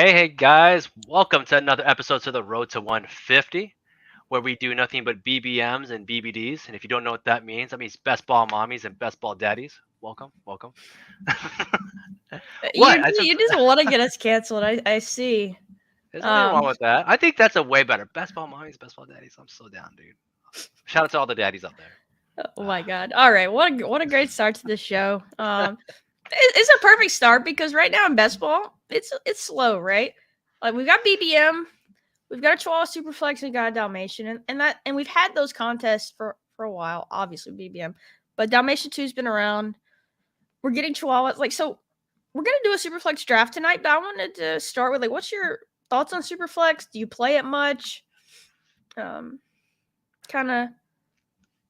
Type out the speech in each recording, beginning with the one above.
Hey guys, welcome to another episode to the Road to 150, where we do nothing but BBMs and BBDs. And if you don't know what that means best ball mommies and best ball daddies. Welcome, welcome. What? You just want to get us canceled. I see. There's nothing wrong Um, with that. I think that's a way better. Best ball mommies, best ball daddies. I'm so down, dude. Shout out to all the daddies out there. oh my God. All right. What a great start to the show. It's a perfect start because right now in best ball, it's slow, right? Like we've got BBM, we've got a Chihuahua Superflex, and got a Dalmatian, and we've had those contests for a while. Obviously BBM, but Dalmatian 2's been around. We're getting Chihuahuas. So we're gonna do a Superflex draft tonight, but I wanted to start with what's your thoughts on Superflex? Do you play it much? Um, kind of.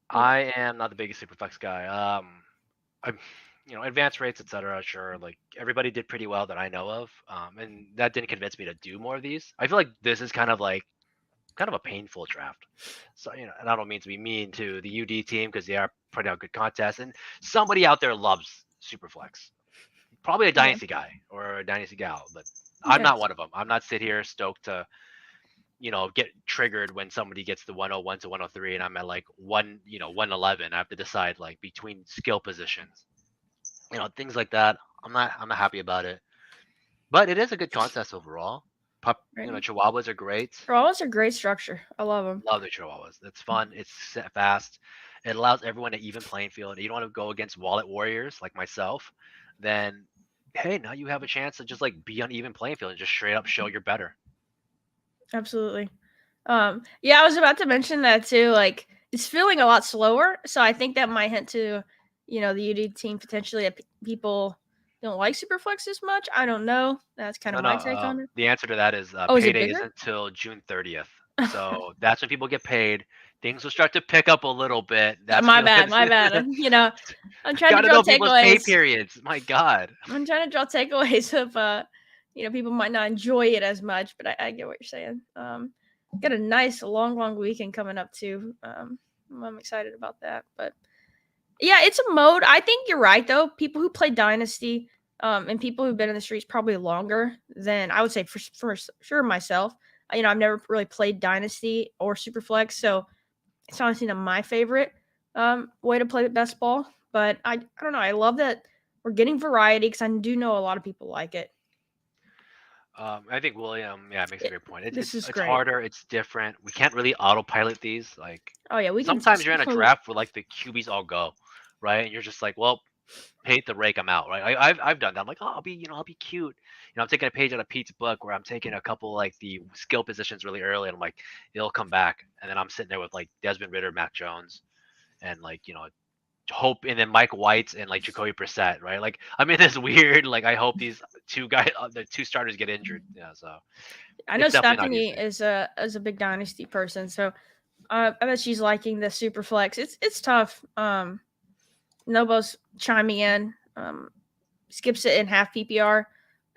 I am not the biggest Superflex guy. I'm, advanced rates, etc. Sure, like everybody did pretty well that I know of, and that didn't convince me to do more of these. I feel like this is kind of a painful draft. So and I don't mean to be mean to the UD team because they are putting out good contests, and somebody out there loves Superflex. Probably a dynasty guy or a dynasty gal, but I'm not one of them. I'm not sit here stoked to get triggered when somebody gets the 101 to 103 and I'm at like 111. I have to decide like between skill positions, things like that. I'm not happy about it, but it is a good contest overall. Chihuahuas are great. Chihuahuas are great structure. I love them. Love the Chihuahuas. It's fun. It's fast. It allows everyone an even playing field. You don't want to go against wallet warriors like myself. Then, hey, now you have a chance to just like be on even playing field and just straight up show you're better. Absolutely. Yeah, I was about to mention that too. Like, it's feeling a lot slower, so I think that might hint to, the UD team potentially that people don't like Superflex as much. I don't know. That's kind of my take on it. The answer to that is Is it payday bigger? isn't until June 30th. So that's when people get paid. Things will start to pick up a little bit. That's my bad. I'm trying to draw know people's pay takeaways. periods. My God. I'm trying to draw takeaways of people might not enjoy it as much, but I get what you're saying. Got a nice long weekend coming up too. I'm excited about that. But yeah, it's a mode. I think you're right though. People who play Dynasty, and people who've been in the streets probably longer than I would say for sure myself. I've never really played Dynasty or Superflex, so it's honestly not my favorite way to play the best ball. But I don't know. I love that we're getting variety because I do know a lot of people like it. I think William, makes a great point. It's Great. harder. It's different. We can't really autopilot these. Like, oh yeah, sometimes you're in a draft where like the QBs all go, right? And you're just like, well, paint the rake, I'm out, right? I've done that. I'm like, oh, I'll be cute. I'm taking a page out of Pete's book where I'm taking a couple like the skill positions really early, and I'm like, it'll come back, and then I'm sitting there with like Desmond Ridder, Mac Jones, and like hope, and then Mike White and like Jacoby Brissett, right? Like I'm in this weird like I hope these the two starters get injured. Yeah, so I know Stephanie is a big Dynasty person, so I bet she's liking the Superflex. It's tough. Nobo's chiming in. Skips it in half PPR.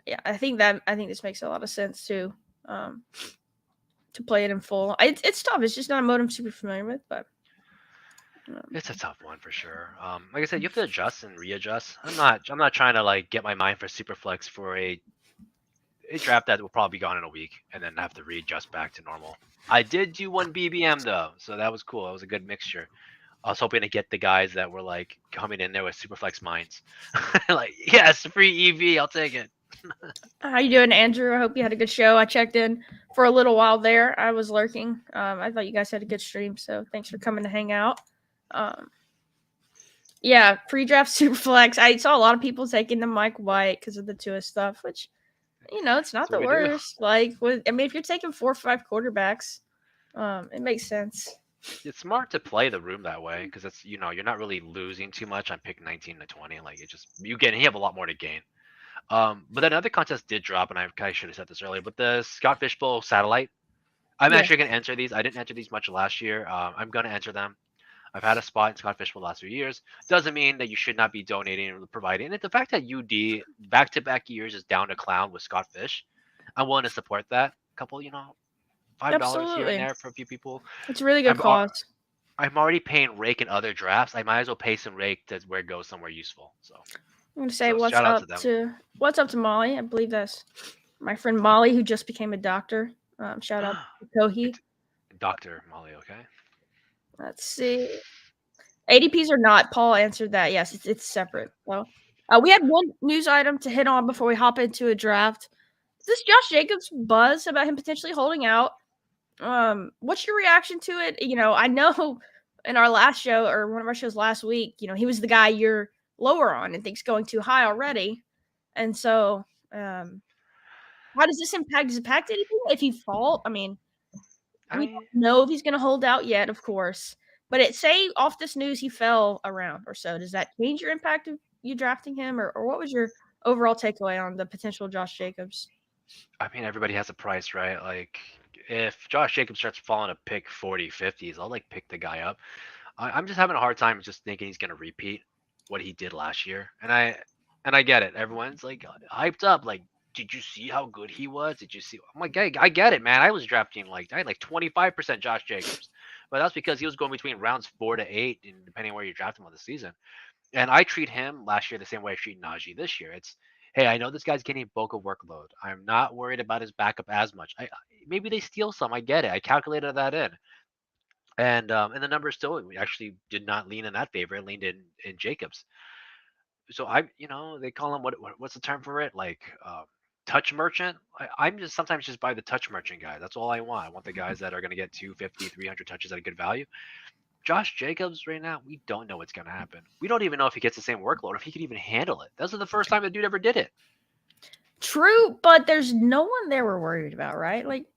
Yeah, I think this makes a lot of sense too. To play it in full, it's tough. It's just not a mode I'm super familiar with, but it's a tough one for sure. Like I said, you have to adjust and readjust. I'm not trying to like get my mind for Superflex for a draft that will probably be gone in a week and then have to readjust back to normal. I did do one BBM though, so that was cool. It was a good mixture. I was hoping to get the guys that were like coming in there with Superflex minds. Like, yes, free EV, I'll take it. How you doing, Andrew? I hope you had a good show. I checked in for a little while there. I was lurking. I thought you guys had a good stream, so thanks for coming to hang out. Yeah, pre-draft Superflex. I saw a lot of people taking the Mike White because of the Tua stuff, which it's not the worst. Like, if you're taking 4 or 5 quarterbacks, it makes sense. It's smart to play the room that way because it's you're not really losing too much on pick 19 to 20. Like it just you have a lot more to gain. But then another contest did drop, and I kind of should have said this earlier. But the Scott Fishbowl Satellite, I'm actually going to enter these. I didn't enter these much last year. I'm going to enter them. I've had a spot in Scott Fishbowl the last few years. Doesn't mean that you should not be donating or providing. And the fact that UD back-to-back years is down to clown with Scott Fish, I'm willing to support that. A couple, $5 here and there for a few people. It's a really good cause. I'm already paying rake in other drafts. I might as well pay some rake to where it goes somewhere useful. So I'm gonna say what's up to Molly. I believe that's My friend Molly, who just became a doctor. Shout out to Kohi. It's Dr. Molly, okay? Let's see. ADPs or not, Paul answered that. Yes, it's separate. So we had one news item to hit on before we hop into a draft. This Josh Jacobs buzz about him potentially holding out. What's your reaction to it? I know in our last show or one of our shows last week, he was the guy you're lower on and thinks going too high already. And so, how does this impact anything if he fall? I mean, I we mean, don't know if he's going to hold out yet, of course. But say off this news he fell a round or so. Does that change your impact of you drafting him, or what was your overall takeaway on the potential Josh Jacobs? everybody has a price, right? Like, if Josh Jacobs starts falling a pick 40, 50s, I'll like pick the guy up. I'm just having a hard time just thinking he's gonna repeat what he did last year, and I get it. Everyone's like hyped up, like, did you see how good he was? Did you see? I'm like, I get it, man. I was drafting I had like 25% Josh Jacobs, but that's because he was going between rounds 4 to 8, and depending on where you draft him on the season. And I treat him last year the same way I treat Najee this year. It's, hey, I know this guy's getting bulk of workload. I'm not worried about his backup as much. Maybe they steal some. I get it. I calculated that in, and the numbers still actually did not lean in that favor. It leaned in Jacobs. So they call him what's the term for it? Like touch merchant. I'm just sometimes just buy the touch merchant guy. That's all I want. I want the guys that are going to get 250, 300 touches at a good value. Josh Jacobs right now, we don't know what's going to happen. We don't even know if he gets the same workload, if he can even handle it. This is the first time the dude ever did it. True, but there's no one there we're worried about, right? Like,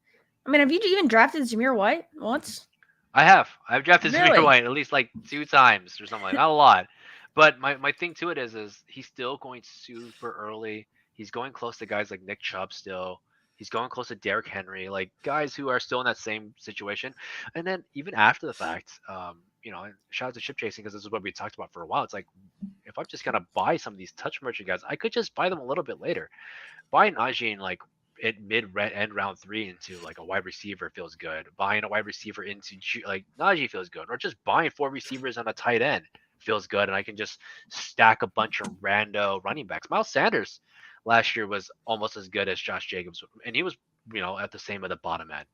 have you even drafted Zamir White once? I have. I've drafted Really? Zamir White at least like 2 times or something like that. Not a lot. But my thing to it is he's still going super early. He's going close to guys like Nick Chubb still. He's going close to Derrick Henry, like guys who are still in that same situation. And then even after the fact, shout out to Chip Chasing because this is what we talked about for a while. It's like, if I'm just gonna buy some of these touch merchant guys, I could just buy them a little bit later. Buying Najee in like at end round 3 into like a wide receiver feels good. Buying a wide receiver into like Najee feels good, or just buying 4 receivers on a tight end feels good, and I can just stack a bunch of rando running backs. Miles Sanders last year was almost as good as Josh Jacobs, and he was at the same at the bottom end.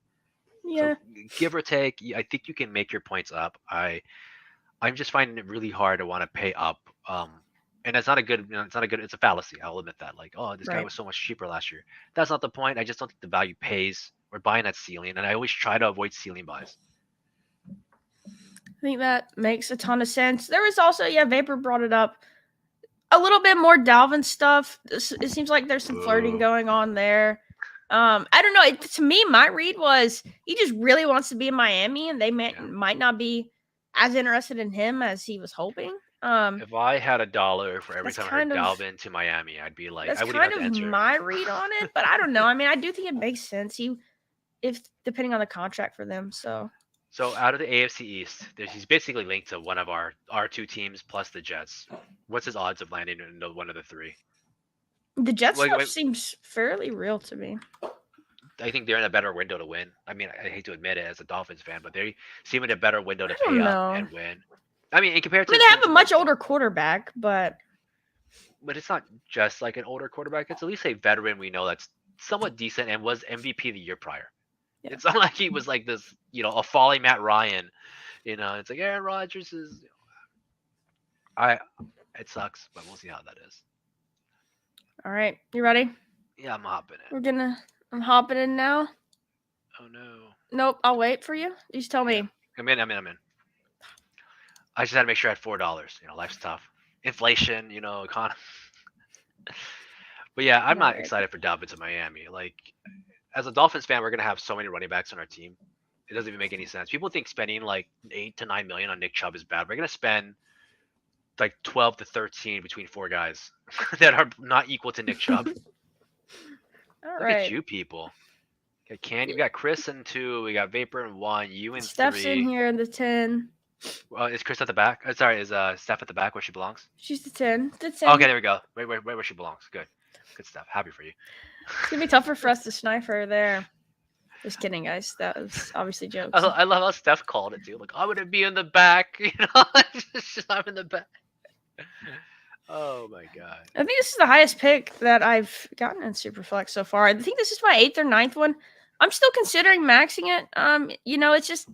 Yeah. So give or take, I think you can make your points up. I'm just finding it really hard to want to pay up. And it's not a good, it's a fallacy. I'll admit that. Like, oh, this guy was so much cheaper last year. That's not the point. I just don't think the value pays. We're buying at ceiling, and I always try to avoid ceiling buys. I think that makes a ton of sense. There was also, Vapor brought it up, a little bit more Dalvin stuff. It seems like there's some flirting going on there. I don't know. To me, my read was he just really wants to be in Miami, and they might not be as interested in him as he was hoping. If I had $1 for every time I heard Dalvin to Miami, I'd be like, that's I wouldn't kind even of have to answer. my read on it, but I don't know. I do think it makes sense. If depending on the contract for them, so out of the AFC East, he's basically linked to one of our 2 teams plus the Jets. What's his odds of landing in one of the 3? The Jets stuff seems fairly real to me. I think they're in a better window to win. I hate to admit it as a Dolphins fan, but they seem in a better window to pay up and win. In compared to, they have a much older quarterback, but it's not just like an older quarterback. It's at least a veteran we know that's somewhat decent and was MVP the year prior. Yeah. It's not like he was like this, a falling Matt Ryan. It's like Aaron Rodgers is. It sucks, but we'll see how that is. All right, you ready? Yeah, I'm hopping in. I'm hopping in now. Oh no. Nope, I'll wait for you. You just tell me. I'm in. I just had to make sure I had $4. Life's tough. Inflation, economy. But yeah, I'm not excited for Dalvin to Miami. Like, as a Dolphins fan, we're gonna have so many running backs on our team. It doesn't even make any sense. People think spending like 8 to 9 million on Nick Chubb is bad. We're gonna spend like 12 to 13 between 4 guys that are not equal to Nick Chubb. Look at you people. We got Candy, we got Chris in 2, we got Vapor in 1, you in 3. Steph's in here in the 10. Is Chris at the back? Sorry, is Steph at the back where she belongs? She's the 10. The 10. Okay, there we go. Right where she belongs. Good stuff. Happy for you. It's gonna be tougher for us to snipe her there. Just kidding, guys. That was obviously jokes. I love how Steph called it too. Like, I'm gonna be in the back. I'm in the back. Oh my god. I think this is the highest pick that I've gotten in Superflex so far. I think this is my 8th or 9th one. I'm still considering maxing it. It's just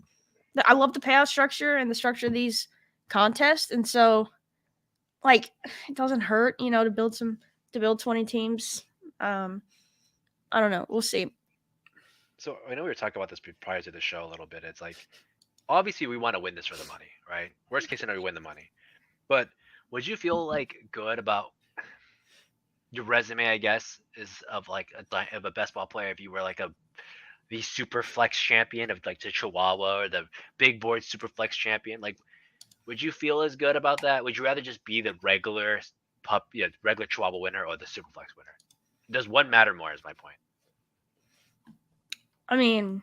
I love the payout structure and the structure of these contests, and so like it doesn't hurt, to build 20 teams. I don't know. We'll see. So I know we were talking about this prior to the show a little bit. It's like obviously we want to win this for the money, right? Worst case scenario, we win the money. But would you feel like good about your resume? I guess is of like of a best ball player if you were like the super flex champion of like the Chihuahua or the big board super flex champion. Like, would you feel as good about that? Would you rather just be the regular regular Chihuahua winner or the super flex winner? Does one matter more? Is my point. I mean,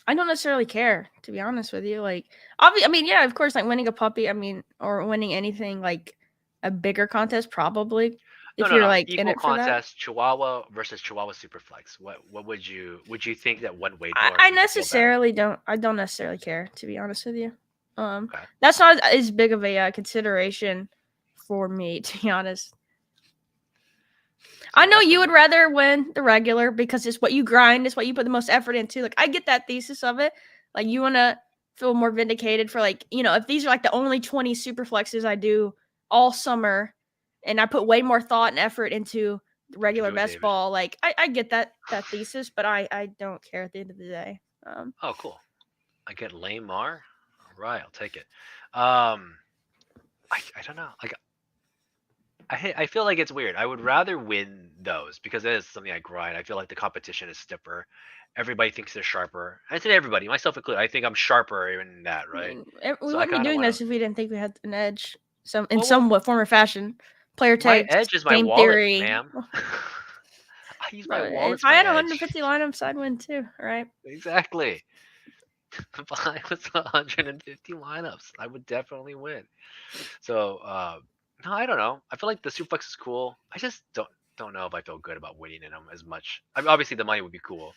I don't necessarily care, to be honest with you. Like, obviously, yeah, of course, like winning a puppy, or winning anything like a bigger contest, probably. No, If no, you're no. like in Equal it for that, contest, Chihuahua versus Chihuahua Superflex. What would you think that one weight more I would you feel better? necessarily don't. I don't necessarily care, to be honest with you. Okay. That's not as big of a consideration for me, to be honest. I See, know that's you pretty would good. rather win the regular because it's what you grind, it's what you put the most effort into. Like, I get that thesis of it. Like, you want to feel more vindicated for, like, if these are like the only 20 super flexes I do all summer, and I put way more thought and effort into the You can regular do it, best David. ball. Like, I get that thesis, but I don't care at the end of the day. Oh, cool. I get Lamar. All right, I'll take it. Um, I don't know. Like I feel like it's weird. I would rather win those because it is something I grind. I feel like the competition is stiffer. Everybody thinks they're sharper. I say everybody, myself included. I think I'm sharper in that, I right? mean, we So I wouldn't be kind of doing want to. this if we didn't think we had an edge, in Well, some form or fashion. Player my tags, edge is my game wallet, theory. ma'am. I use my Bro, if wallet's I my had edge. 150 lineups, I'd win too. All right. Exactly. If I was 150 lineups, I would definitely win. So, no, I don't know. I feel like the Superflex is cool. I just don't know if I feel good about winning in them as much. I mean, obviously the money would be cool,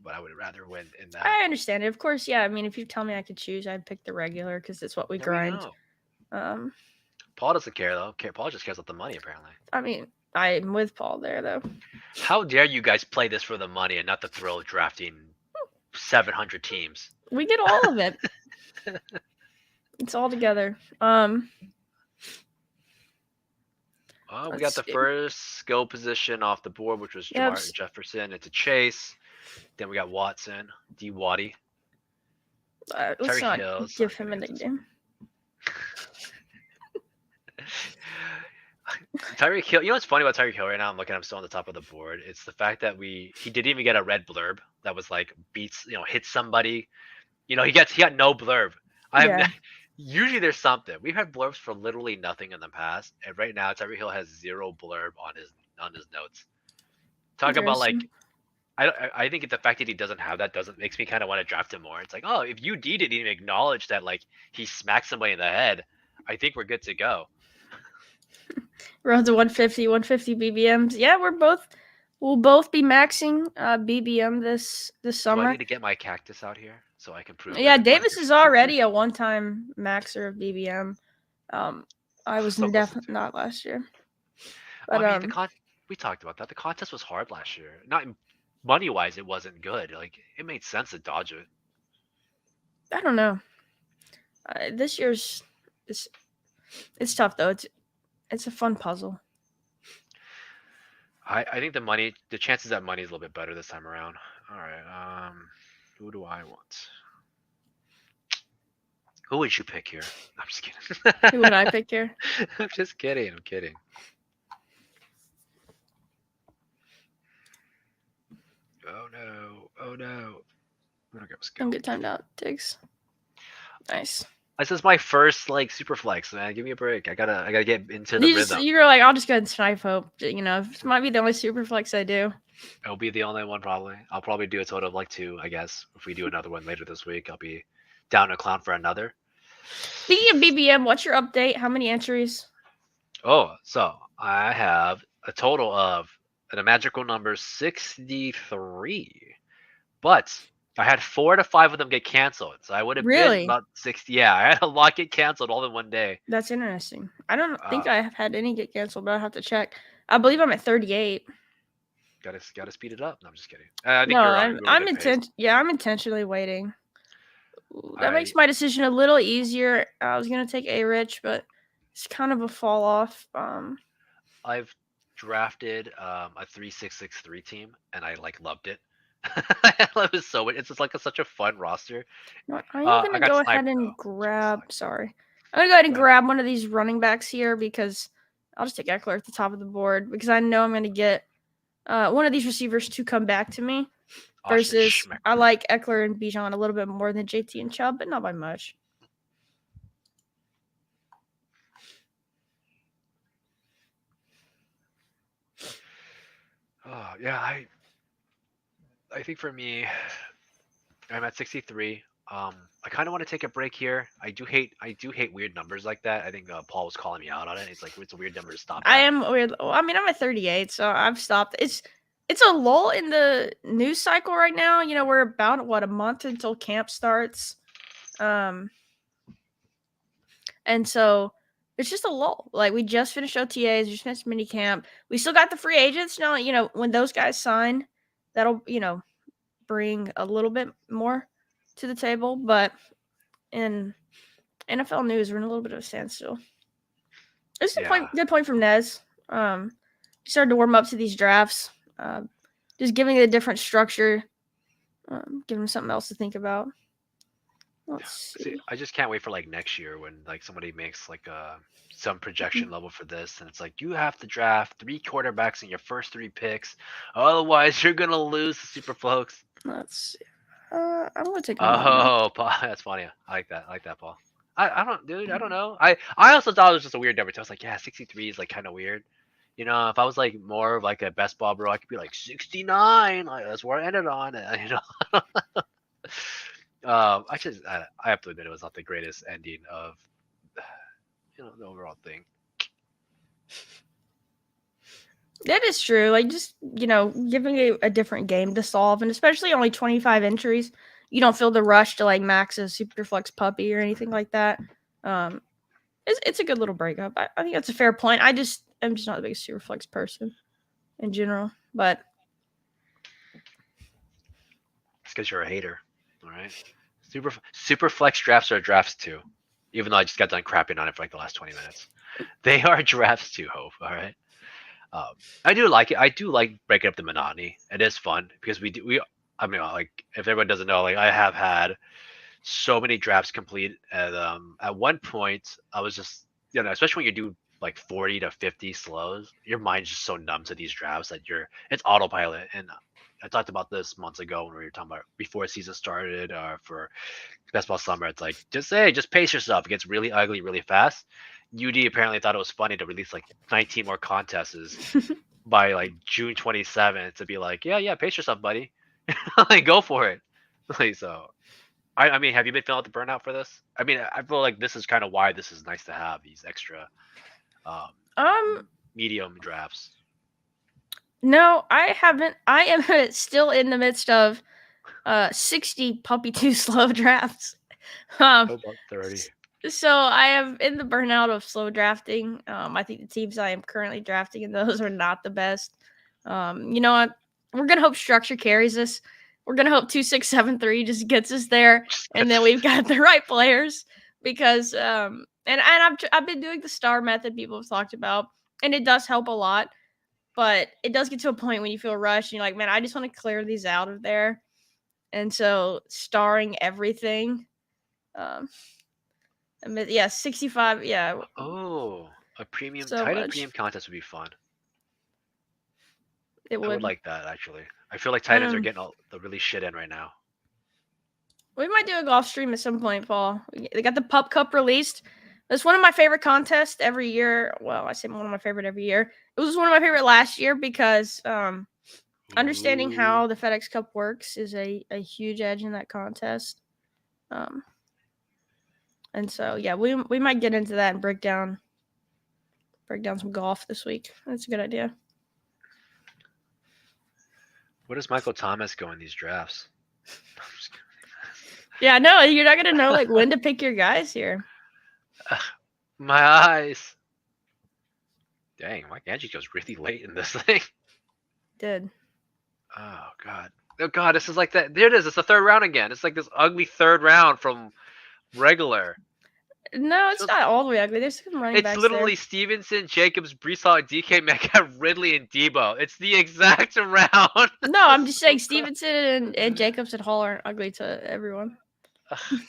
but I would rather win in that. I understand it. Of course, yeah. I mean, if you tell me I could choose, I'd pick the regular because it's what we There we grind. go. Um, Paul doesn't care though. Paul just cares about the money apparently. I mean, I'm with Paul there though. How dare you guys play this for the money and not the thrill of drafting 700 teams? We get all of it. It's all together. We got Let's the see. first skill position off the board, which was Yep. Jamar Jefferson. It's a Chase. Then we got Watson, D. Waddy, Let's Tyreek not Hill. Let's give not him get a into this. nickname. Tyreek Hill. You know what's funny about Tyreek Hill right now? I'm looking. I'm still on the top of the board. It's the fact that he didn't even get a red blurb that was like beats. Hits somebody. He got no blurb. Yeah. Usually there's something. We've had blurbs for literally nothing in the past, and right now Tyreek Hill has zero blurb on his notes. Talk about like I think the fact that he doesn't have that doesn't makes me kind of want to draft him more. It's like, oh, if UD didn't even acknowledge that like he smacked somebody in the head, I think we're good to go. We're on to 150 BBMs. Yeah, we'll both be maxing BBM this Do I summer. need to get my cactus out here so I can prove Yeah, everybody? Davis is already a one-time maxer of BBM. I was So close to definitely two. not last year. Well, But I mean, we talked about that. The contest was hard last year. Not money wise, it wasn't good. Like it made sense to dodge it. I don't know. This year's it's tough though. It's a fun puzzle. I think the chances that money is a little bit better this time around. All right. Who do I want? Who would you pick here? I'm just kidding. Who would I pick here? I'm just kidding. I'm kidding. Oh no. Oh no. I'm gonna go skill. Don't get timed out, Diggs. Nice. This is my first like super flex, man. Give me a break. I gotta get into the rhythm. You're like, I'll just go ahead and snipe hope. This might be the only super flex I do. It'll be the only one probably. I'll probably do a total of like 2, I guess. If we do another one later this week, I'll be down to clown for another. Speaking of BBM, what's your update? How many entries? Oh, so I have a total of a magical number 63. But I had 4 to 5 of them get canceled, so I would have been Really? about 60. Yeah, I had a lot get canceled all in one day. That's interesting. I don't think Uh, I have had any get canceled, but I'll have to check. I believe I'm at 38. gotta speed it up. No, I'm just kidding. I No, think you're on a really I'm good pace. yeah, I'm intentionally waiting. Ooh, that makes I my decision a little easier. I was gonna take A Rich, but it's kind of a fall off. I've drafted a 3663 team, and I like loved it. It was so it's just like such a fun roster. I am I gonna got go ahead sniped though. and So it grab. sucked. Sorry, I'm gonna go ahead and Go ahead. grab one of these running backs here because I'll just take Eckler at the top of the board because I know I'm gonna get one of these receivers to come back to me. Austin Versus, I Schmecker. like Eckler and Bijan a little bit more than JT and Chubb, but not by much. Oh yeah, I think for me, I'm at 63. I kind of want to take a break here. I do hate weird numbers like that. I think Paul was calling me out on it. He's like, it's a weird number to stop I at. am weird. I mean, I'm at 38, so I've stopped. It's a lull in the news cycle right now. You know, we're about a month until camp starts, and so it's just a lull. Like we just finished OTAs, just finished mini camp. We still got the free agents now. You know, when those guys sign, that'll bring a little bit more to the table. But in NFL news, we're in a little bit of a standstill. This is a Yeah, good point from Nez. Started to warm up to these drafts, just giving it a different structure, giving them something else to think about. Let's see, see. I just can't wait for like next year when like somebody makes like some projection level for this, and it's like you have to draft 3 quarterbacks in your first 3 picks, otherwise you're gonna lose the Superflex. Let's see. I'm gonna take Amon. Oh, Paul, that's funny. I like that, Paul. I don't, dude. I don't know. I also thought it was just a weird number too. I was like, yeah, 63 is like kind of weird. You know, if I was like more of like a best ball bro, I could be like 69. Like that's where I ended on. You know, I have to admit it was not the greatest ending of the overall thing. That is true. Like just giving a different game to solve, and especially only 25 entries, you don't feel the rush to like max a Superflex puppy or anything like that. Um, it's a good little breakup. I think that's a fair point. I'm just not the biggest Superflex person in general, but It's because you're a hater. All right. Super flex drafts are drafts too. Even though I just got done crapping on it for like the last 20 minutes. They are drafts too, Hope. All right. I do like it. I do like breaking up the monotony. It is fun because I mean, like if everyone doesn't know, like I have had so many drafts complete. And at one point, I was just especially when you do like 40 to 50 slows, your mind's just so numb to these drafts that it's autopilot. And I talked about this months ago when we were talking about before season started for Best Ball Summer. It's like just pace yourself. It gets really ugly really fast. UD apparently thought it was funny to release like 19 more contests by like June 27th to be like, yeah, pace yourself, buddy. Like go for it. Like so. I mean, have you been feeling the burnout for this? I mean, I feel like this is kind of why this is nice to have these extra um, medium drafts. no, I haven't. I am still in the midst of 60 puppy 2 slow drafts. About 30. So I am in the burnout of slow drafting. I think the teams I am currently drafting in those are not the best. You know what? We're gonna hope structure carries us. We're gonna hope 2673 just gets us there, and then we've got the right players because and I've been doing the star method people have talked about, and it does help a lot. But it does get to a point when you feel rushed and you're like, man, I just want to clear these out of there. And so starring everything. Um, yeah, 65. Yeah, Oh, a so title much. premium contest would be fun. It I would would. like that actually. I feel like Titans are getting all the really shit in right now. We might do a golf stream at some point, Paul. They got the Pup Cup released. It's one of my favorite contests every year. Well, I say one of my favorite every year. It was one of my favorite last year because understanding Ooh. how the FedEx Cup works is a huge edge in that contest. And so yeah, we might get into that and break down some golf this week. That's a good idea. Where does Michael Thomas go in these drafts? Yeah, no, you're not gonna know like when to pick your guys here. My eyes. Dang, my Angie goes really late in this thing. Did. Oh god. Oh god, this is like that. There it is. It's the third round again. It's like this ugly third round from regular. No, it's Feels- not all the way ugly. There's some running It's backs there. literally Stevenson, Jacobs, Brees Hall, DK Metcalf, Ridley, and Debo. It's the exact round. No, I'm just saying Stevenson and Jacobs and Hall aren't ugly to everyone. Oh, god.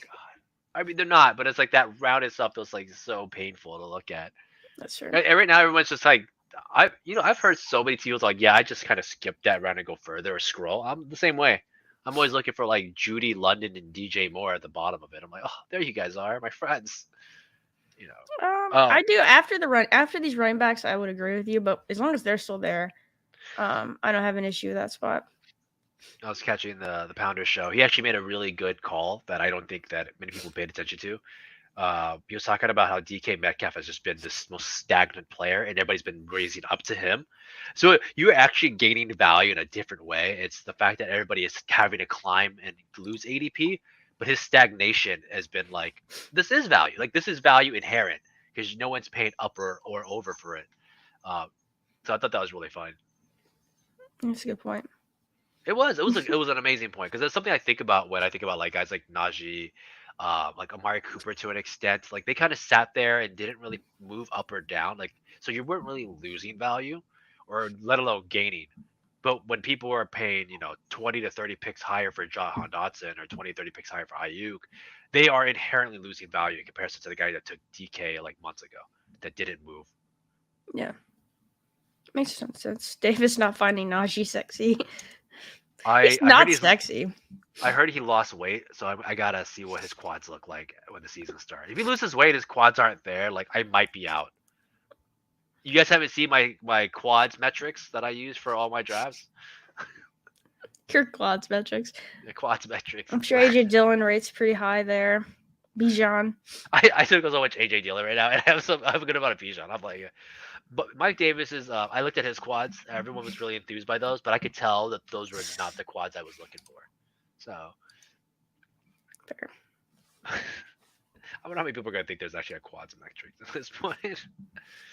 I mean, they're not, but it's like that round itself feels like so painful to look at. That's true. And right now, everyone's just like, I've heard so many people like, yeah, I just kind of skip that round and go further or scroll. I'm the same way. I'm always looking for like Judy, London, and DJ Moore at the bottom of it. I'm like, oh, there you guys are, my friends. You know. I do after these running backs, I would agree with you, but as long as they're still there, I don't have an issue with that spot. I was catching the Pounder show. He actually made a really good call that I don't think that many people paid attention to. He was talking about how DK Metcalf has just been this most stagnant player, and everybody's been raising up to him. So you're actually gaining value in a different way. It's the fact that everybody is having to climb and lose ADP, but his stagnation has been like, this is value. Like this is value inherent because no one's paying up or over for it. So I thought that was really fun. That's a good point. It was an amazing point because that's something I think about when I think about like guys like Najee, like Amari Cooper to an extent. Like they kind of sat there and didn't really move up or down. Like so you weren't really losing value, or let alone gaining. But when people were paying, 20 to 30 picks higher for Jahan Dotson or 20 to 30 picks higher for Ayuk, they are inherently losing value in comparison to the guy that took DK like months ago that didn't move. Yeah, makes some sense. Davis not finding Najee sexy. He's not sexy. I heard he lost weight, so I gotta see what his quads look like when the season starts. If he loses weight, his quads aren't there. Like I might be out. You guys haven't seen my quads metrics that I use for all my drafts. Your quads metrics. The quads metrics. I'm sure AJ Dillon rates pretty high there. Bijan. I took so much AJ Dillon right now, and I have a good amount of Bijan. I'm like, but Mike Davis is. I looked at his quads. Everyone was really enthused by those, but I could tell that those were not the quads I was looking for. So. Fair. I wonder how many people are gonna think there's actually a quads metric at this point.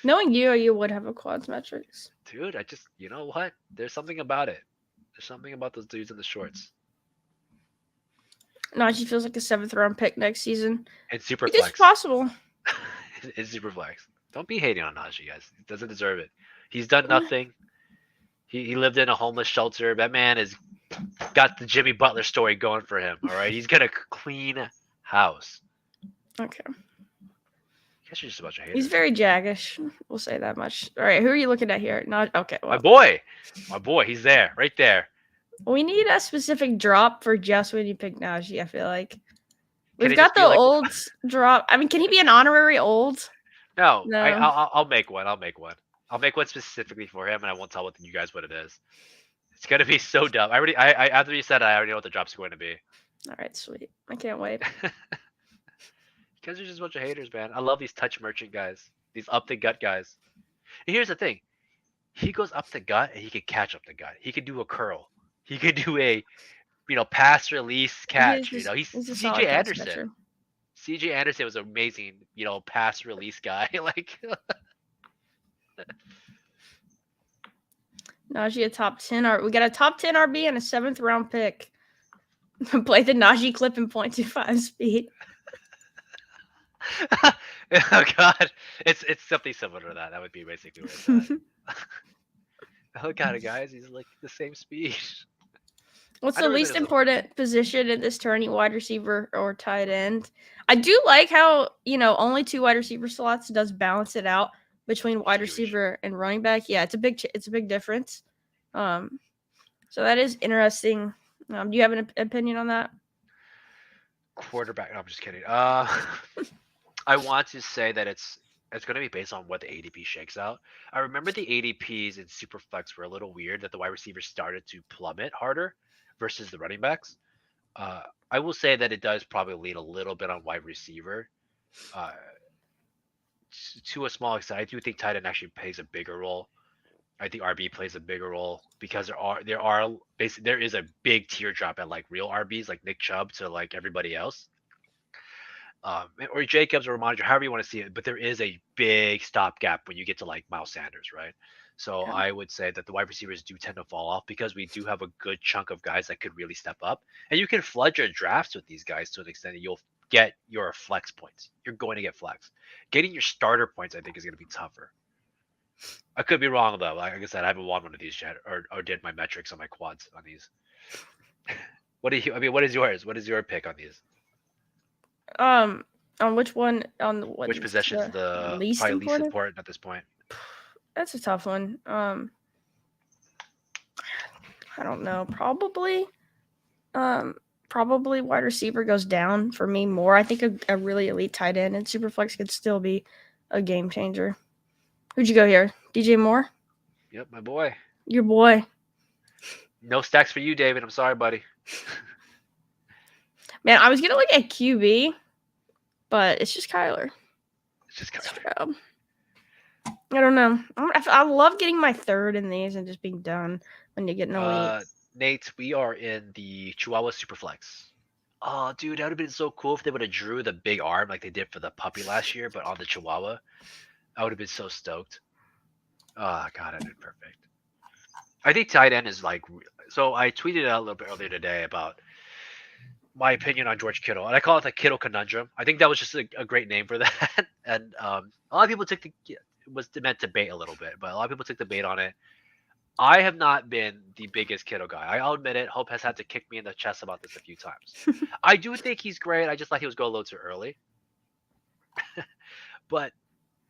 Knowing you would have a quads metrics. Dude, you know what? There's something about it. There's something about those dudes in the shorts. Najee feels like a 7th round pick next season. It's Superflex. It's possible. It's Superflex. Don't be hating on Najee, guys. He doesn't deserve it. He's done nothing. He lived in a homeless shelter. That man has got the Jimmy Butler story going for him. All right, he's got a clean house. Okay. You guys are just a bunch of haters. He's very jaggish. We'll say that much. All right, who are you looking at here? Not okay. Well, my boy, he's there, right there. We need a specific drop for just when you pick Najee. I feel like we've got the old drop. I mean, can he be an honorary old? No. I'll make one. I'll make one specifically for him, and I won't tell you guys what it is. It's gonna be so dumb. I after you said it, I already know what the drop's going to be. All right, sweet. I can't wait. You guys are just a bunch of haters, man. I love these touch merchant guys, these up the gut guys. And here's the thing: he goes up the gut, and he can catch up the gut. He can do a curl. He could do a, pass release catch. He's CJ Anderson. CJ Anderson was amazing. Pass release guy. Like. Najee a top 10. We got a top 10 RB and a 7th round pick. Play the Najee clip in 0.25 speed. Oh God, it's something similar to that. That would be basically what it's at. Look at it, guys. He's like the same speed. What's the least important position in this tourney? Wide receiver or tight end? I do like how only 2 wide receiver slots does balance it out between wide receiver and running back. Yeah, it's a big difference. So that is interesting. Do you have an opinion on that? Quarterback? No, I'm just kidding. I want to say that it's going to be based on what the ADP shakes out. I remember the ADPs in Superflex were a little weird, that the wide receivers started to plummet harder versus the running backs. I will say that it does probably lean a little bit on wide receiver. To a small extent, I do think tight end actually plays a bigger role. I think RB plays a bigger role because there are basically there is a big teardrop at like real RBs like Nick Chubb to like everybody else, or Jacobs or Ramondre, however you want to see it. But there is a big stopgap when you get to like Miles Sanders, right? So Yeah. I would say that the wide receivers do tend to fall off because we do have a good chunk of guys that could really step up, and you can flood your drafts with these guys to an extent that you'll get your flex points. You're going to get flex. Getting your starter points, I think, is going to be tougher. I could be wrong though. Like I said, I haven't won one of these yet, or did my metrics on my quads on these. What do you? I mean, what is yours? What is your pick on these? Um, on which one? On Which what's possession is the the least probably least important? important at this point? That's a tough one. I don't know. Um, probably wide receiver goes down for me more. I think a really elite tight end and Superflex could still be a game changer. Who'd you go here? DJ Moore? Yep, my boy. Your boy. No stacks for you, David. I'm sorry, buddy. Man, I was gonna look at QB, but it's just Kyler. It's just Kyler. Stroud. I don't know. I love getting my third in these and just being done when you get an elite. Nate, we are in the Chihuahua Superflex. Oh, dude, that would have been so cool if they would have drew the big arm like they did for the puppy last year, but on the Chihuahua. I would have been so stoked. Oh, God, that'd been perfect. I think tight end is like so. I tweeted out a little bit earlier today about my opinion on George Kittle, and I call it the Kittle conundrum. I think that was just a great name for that, and a lot of people took the it was meant to bait a little bit, but a lot of people took the bait on it. I have not been the biggest Kittle guy. I'll admit it. Hope has had to kick me in the chest about this a few times. I do think he's great. I just thought he was going a little too early. But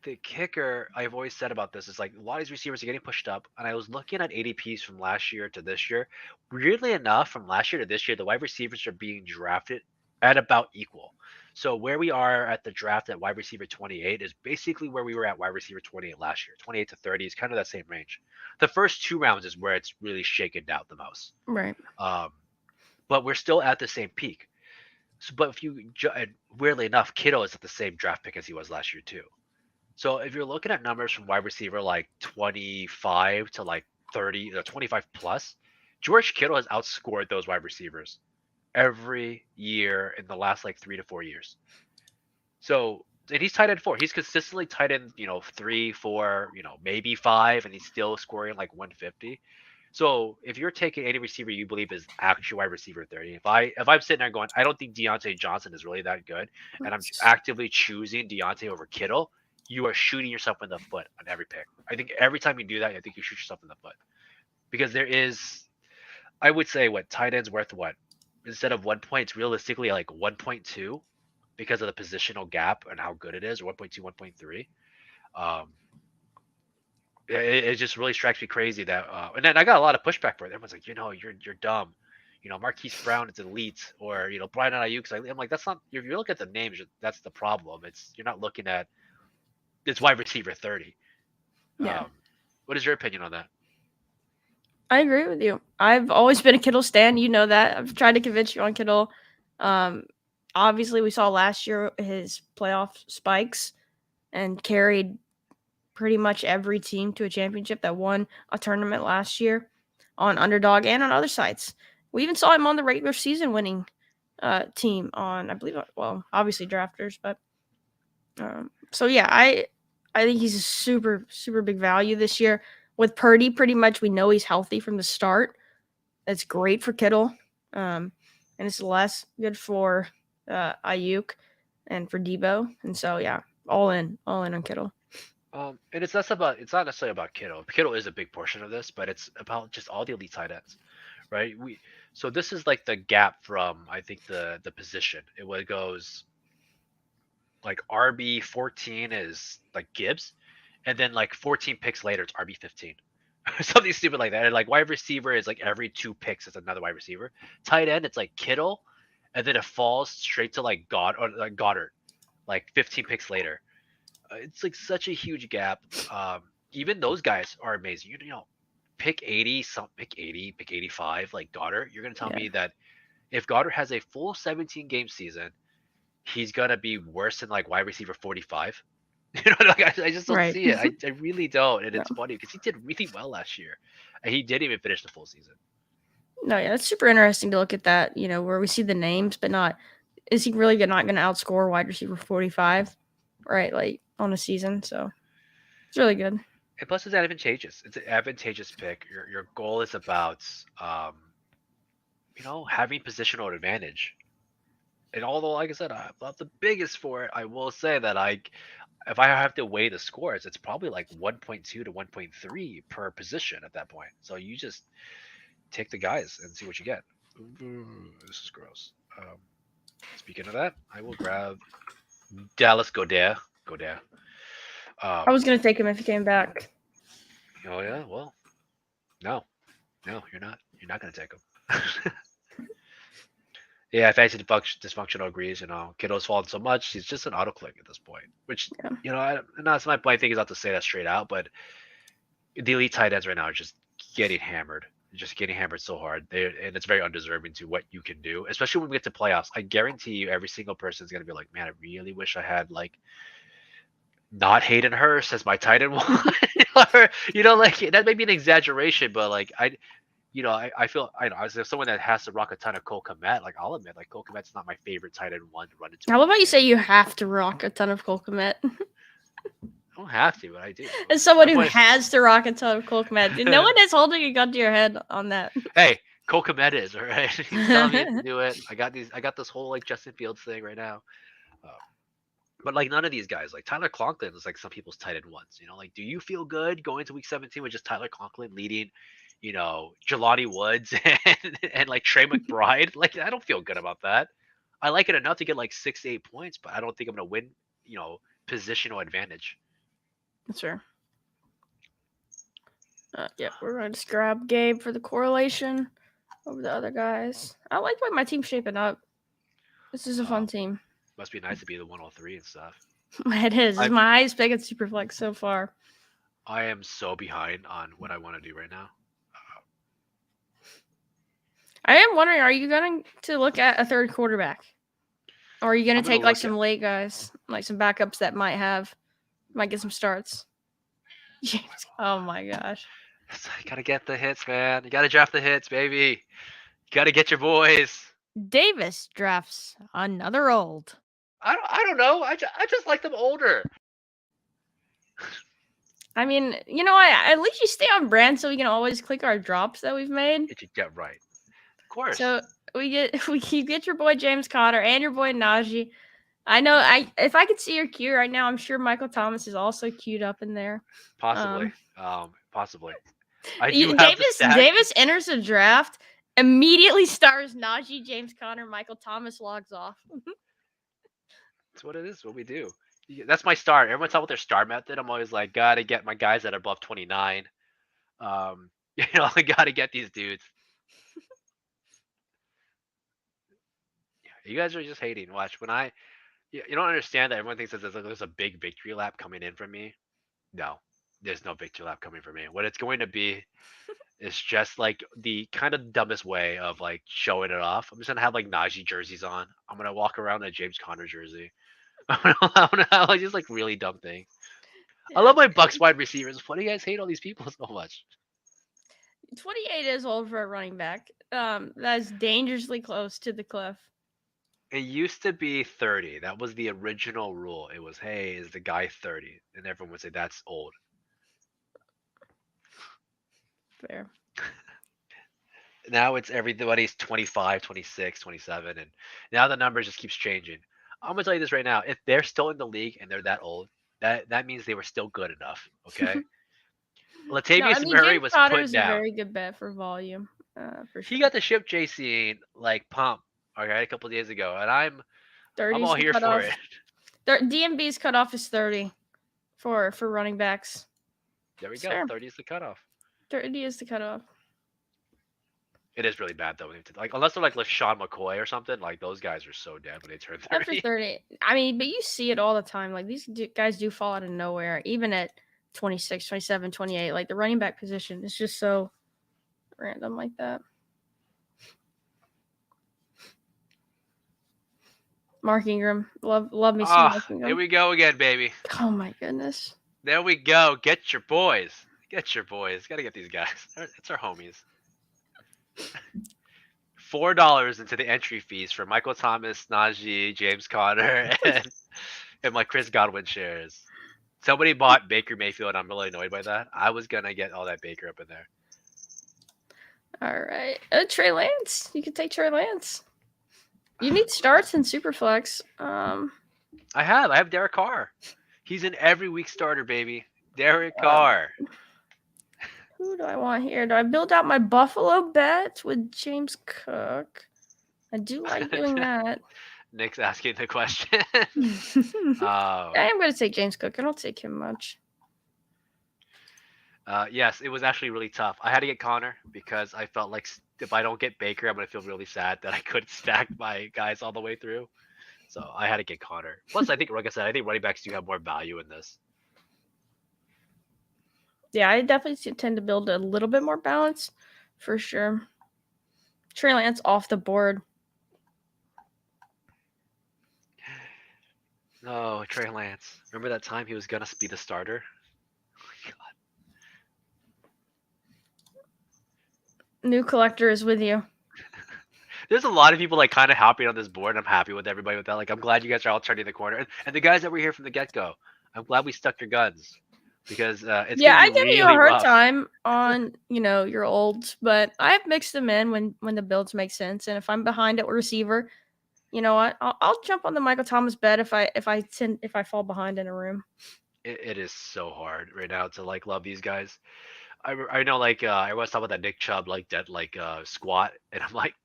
the kicker I've always said about this is like a lot of these receivers are getting pushed up, and I was looking at ADPs from last year to this year. Weirdly enough, from last year to this year, the wide receivers are being drafted at about equal. So where we are at the draft at wide receiver 28 is basically where we were at wide receiver 28 last year. 28 to 30 is kind of that same range. The first two rounds is where it's really shaken out the most. Right. Um, but we're still at the same peak. So, but if you and weirdly enough, Kittle is at the same draft pick as he was last year too. So if you're looking at numbers from wide receiver like 25 to like 30, 25 plus, George Kittle has outscored those wide receivers every year in the last like 3 to 4 years. So and he's tight end four. He's consistently tight end, 3, 4, maybe five, and he's still scoring like 150. So if you're taking any receiver you believe is actually wide receiver 30, if I'm sitting there going, I don't think Deontay Johnson is really that good, and I'm actively choosing Deontay over Kittle, you are shooting yourself in the foot on every pick. I think every time you do that, I think you shoot yourself in the foot because there is, I would say, what tight ends worth what instead of 1 point, it's realistically like 1.2 because of the positional gap and how good it is, or 1.2, 1.3. Um, it just really strikes me crazy that, and then I got a lot of pushback for it. Everyone's like, you're dumb. Marquise Brown is elite, or Brian Ayuk. I'm like, that's not. If you look at the names, that's the problem. It's you're not looking at it's wide receiver 30. Yeah. What is your opinion on that? I agree with you. I've always been a Kittle stan. You know that. I've tried to convince you on Kittle. Obviously, we saw last year his playoff spikes and carried pretty much every team to a championship that won a tournament last year on Underdog and on other sites. We even saw him on the regular season winning team on, I believe, well, obviously drafters, but so yeah, I think he's a super super big value this year. With Purdy, pretty much we know he's healthy from the start. That's great for Kittle, and it's less good for Ayuk and for Debo. And so yeah, all in on Kittle. And it's not necessarily about Kittle. Kittle is a big portion of this, but it's about just all the elite tight ends, right? So this is like the gap from I think the position. It goes like RB 14 is like Gibbs, and then like 14 picks later it's RB 15. Something stupid like that. And like wide receiver is like every 2 picks it's another wide receiver. Tight end it's like Kittle, and then it falls straight to like Goddard, like 15 picks later. It's like such a huge gap. Even those guys are amazing. Pick 80, pick 80, pick 85, like Goddard. You're gonna tell Yeah, me that if Goddard has a full 17 game season, he's gonna be worse than like wide receiver 45. Like I just don't Right. see it. I really don't, and No. it's funny because he did really well last year, and he didn't even finish the full season. No, yeah, it's super interesting to look at that, where we see the names, but not is he really not going to outscore wide receiver 45, right? Like on a season. So it's really good. And plus, it's advantageous. It's an advantageous pick. Your goal is about having positional advantage. And although, like I said, I'm not the biggest for it, I will say that if I have to weigh the scores, it's probably like 1.2 to 1.3 per position at that point. So you just take the guys and see what you get. Ooh, this is gross. Speaking of that, I will grab Dallas Goddard. Goddard. I was going to take him if he came back. Oh yeah, well, no, you're not. You're not gonna take him. Yeah, fancy dysfunctional agrees. Kiddo's fallen so much, he's just an auto click at this point. Which, Yeah. not my thing is not to say that straight out, but the elite tight ends right now are just getting hammered, so hard. And it's very undeserving to what you can do, especially when we get to playoffs. I guarantee you, every single person is gonna be like, "Man, I really wish I had like not Hayden Hurst as my tight end one." Or, like that may be an exaggeration, but like I feel as if someone that has to rock a ton of Cole Kmet, like I'll admit, like Cole Kmet's not my favorite tight end one to run into. I love how you say you have to rock a ton of Cole Kmet. I don't have to, but I do. As someone who has to rock a ton of Cole Kmet, no one is holding a gun to your head on that. Hey, Cole Kmet is all right. He's telling me to do it. I got this whole like Justin Fields thing right now. But like none of these guys, like Tyler Conklin is like some people's tight end ones. Like do you feel good going to week 17 with just Tyler Conklin leading, Jelani Woods and like Trey McBride? Like I don't feel good about that. I like it enough to get like 6 to 8 points, but I don't think I'm gonna win, positional advantage. That's fair. Yeah, we're gonna just grab Gabe for the correlation over the other guys. I like the way my team's shaping up. This is a fun team. Must be nice to be the 103 and stuff. It is. It's my highest pick at Superflex so far. I am so behind on what I want to do right now. I am wondering, are you going to look at a third quarterback? Or are you going to take like some late guys, like some backups that might get some starts? Oh my gosh. You gotta get the hits, man. You gotta draft the hits, baby. You gotta get your boys. Davis drafts another old. I don't know. I just like them older. I mean, at least you stay on brand so we can always click our drops that we've made. Yeah, right. Of course. So you get your boy James Conner and your boy Najee. I know if I could see your queue right now, I'm sure Michael Thomas is also queued up in there. Possibly. Possibly. Davis enters the draft, immediately stars Najee, James Conner, Michael Thomas logs off. That's what it is. What we do. That's my start. Everyone's talking about their star method. I'm always like, gotta get my guys that are above 29. I gotta get these dudes. You guys are just hating. Watch when you don't understand that everyone thinks that there's a big victory lap coming in from me. No, there's no victory lap coming from me. What it's going to be is just like the kind of dumbest way of like showing it off. I'm just gonna have like Najee jerseys on. I'm gonna walk around in a James Conner jersey. I'm gonna have just like really dumb things. Yeah. I love my Bucks wide receivers. Why do you guys hate all these people so much? 28 is old for a running back. That's dangerously close to the cliff. It used to be 30. That was the original rule. It was, hey, is the guy 30? And everyone would say that's old. Fair. Now it's everybody's 25, 26, 27. And now the number just keeps changing. I'm going to tell you this right now. If they're still in the league and they're that old, that means they were still good enough. Okay? Latavius Murray James was Conner put is down. A very good bet for volume. For sure. He got to ship JC like pump. Okay, a couple of days ago, and I'm all here for it. DMB's cutoff is 30 for running backs. There we go. Fair. 30 is the cutoff. 30 is the cutoff. It is really bad though. Like unless they're like LaShawn McCoy or something, like those guys are so dead when they turn 30. After 30, I mean, but you see it all the time. Like these guys do fall out of nowhere, even at 26, 27, 28. Like the running back position is just so random like that. Mark Ingram. Love me some Ah, Mark here Ingram. we go again, baby. Oh my goodness. There we go. Get your boys. Get your boys. Gotta get these guys. It's our homies. $4 into the entry fees for Michael Thomas, Najee, James Conner, and my Chris Godwin shares. Somebody bought Baker Mayfield. I'm really annoyed by that. I was gonna get all that Baker up in there. All right. Trey Lance. You can take Trey Lance. You need starts in Superflex. I have Derek Carr. He's an every week starter, baby. Derek Carr. Who do I want here? Do I build out my Buffalo bet with James Cook? I do like doing that. Nick's asking the question. I am going to take James Cook. I don't take him much. Yes, it was actually really tough. I had to get Connor because I felt like if I don't get Baker, I'm going to feel really sad that I couldn't stack my guys all the way through. So I had to get Connor. Plus, I think, like I said, I think running backs do have more value in this. Yeah, I definitely tend to build a little bit more balance, for sure. Trey Lance off the board. No, Trey Lance. Remember that time he was going to be the starter? Oh my God. New collector is with you. There's a lot of people like kind of happy on this board. I'm happy with everybody with that. Like, I'm glad you guys are all turning the corner. And the guys that were here from the get-go, I'm glad we stuck your guns. Because it's gonna be I give really you a hard rough. time on your olds, but I've mixed them in when the builds make sense. And if I'm behind at receiver, you know what? I'll jump on the Michael Thomas bet if I fall behind in a room. It is so hard right now to like love these guys. I know like I was talking about that Nick Chubb like dead like squat, and I'm like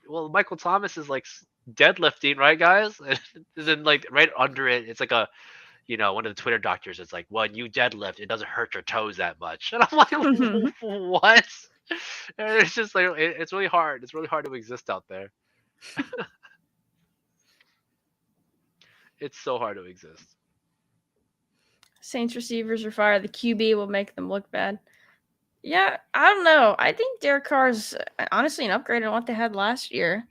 well Michael Thomas is like deadlifting, right guys? And then like right under it, it's like a one of the Twitter doctors is like, when you deadlift, it doesn't hurt your toes that much. And I'm like, what? And it's just like, it's really hard. It's really hard to exist out there. It's so hard to exist. Saints receivers are fire. The QB will make them look bad. Yeah, I don't know. I think Derek Carr is honestly an upgrade on what they had last year.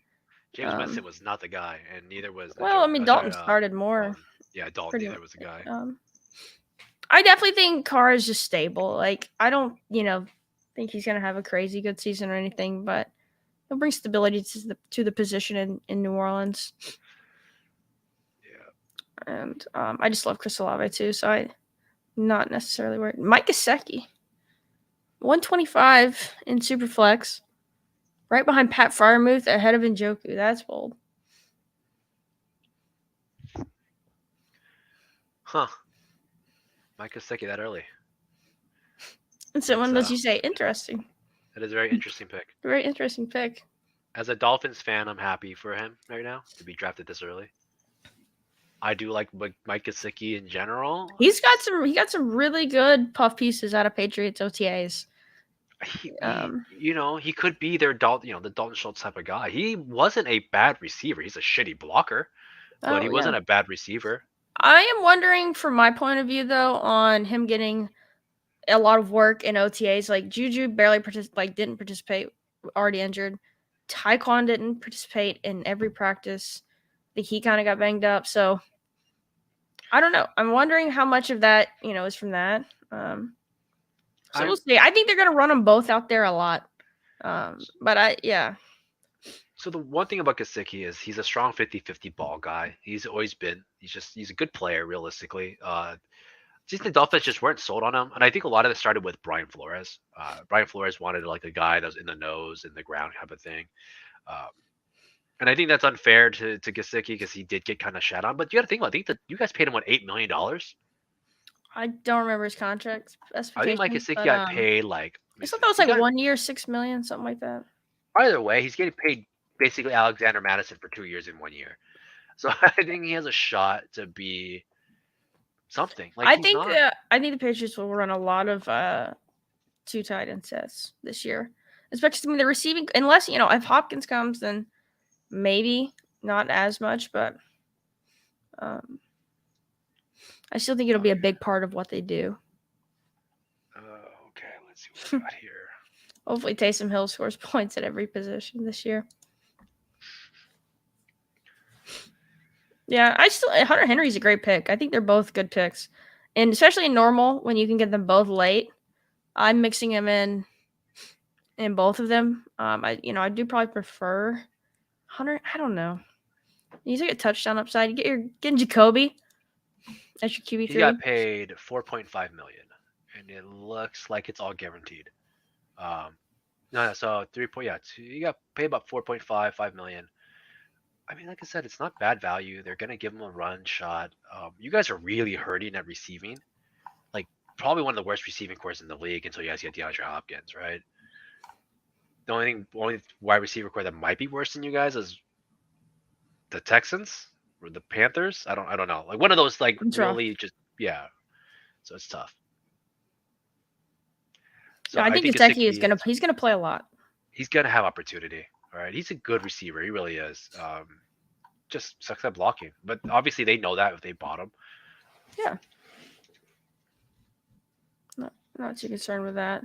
James Winston was not the guy, and neither was the well, I mean, Dalton started more. Dalton. Yeah, Dalton neither was the guy. I definitely think Carr is just stable. Like, I don't, think he's gonna have a crazy good season or anything, but he'll bring stability to the position in New Orleans. Yeah. And I just love Chris Olave too, so I'm not necessarily worried. Mike Gesicki, 125 in Superflex, right behind Pat Freiermuth, ahead of Njoku. That's bold. Huh. Mike Gesicki that early. And someone does you say interesting. That is a very interesting pick. Very interesting pick. As a Dolphins fan, I'm happy for him right now to be drafted this early. I do like Mike Gesicki in general. He got some really good puff pieces out of Patriots OTAs. He could be their the Dalton Schultz type of guy. He wasn't a bad receiver. He's a shitty blocker, but he wasn't a bad receiver. I am wondering, from my point of view, though, on him getting a lot of work in OTAs. Like Juju barely didn't participate, already injured. Tyquan didn't participate in every practice. I think he kind of got banged up. So I don't know. I'm wondering how much of that is from that. So we'll see. I think they're gonna run them both out there a lot. So the one thing about Gesicki is he's a strong 50-50 ball guy. He's always been. He's a good player, realistically. Just the Dolphins just weren't sold on him, and I think a lot of it started with Brian Flores. Brian Flores wanted like a guy that was in the nose, in the ground type of thing. And I think that's unfair to Gesicki because he did get kind of shat on. But you got to think about it. I think that you guys paid him $8 million. I don't remember his contract specifications. I think Mike Gesicki got paid like. I thought that was like 1 year, $6 million, something like that. Either way, he's getting paid basically Alexander Madison for 2 years in 1 year. So I think he has a shot to be something. Like I think the Patriots will run a lot of 2 tight end sets this year, especially the receiving. Unless if Hopkins comes, then maybe not as much, but I still think it'll be a big part of what they do. Okay, let's see what we got here. Hopefully, Taysom Hill scores points at every position this year. Yeah, Hunter Henry's a great pick. I think they're both good picks, and especially in normal when you can get them both late. I'm mixing them in both of them. I do probably prefer Hunter. I don't know. He's like a touchdown upside. You're getting Jacoby as your QB He got 3. paid 4.5 million, and it looks like it's all guaranteed. No, so 3 point, yeah, he got paid about 4.5 million. I mean, like I said, it's not bad value. They're gonna give him a run shot. You guys are really hurting at receiving. Like probably one of the worst receiving cores in the league until you guys get DeAndre Hopkins, right? The only wide receiver core that might be worse than you guys is the Texans or the Panthers. I don't know. Like one of those, like It's rough. really just yeah. So it's tough. So Yeah, I I think think Gesicki Gesicki he's gonna play a lot. he's gonna have opportunity. All right, he's a good receiver. He really is. Just sucks at blocking, but obviously they know that if they bought him. Yeah. Not too concerned with that.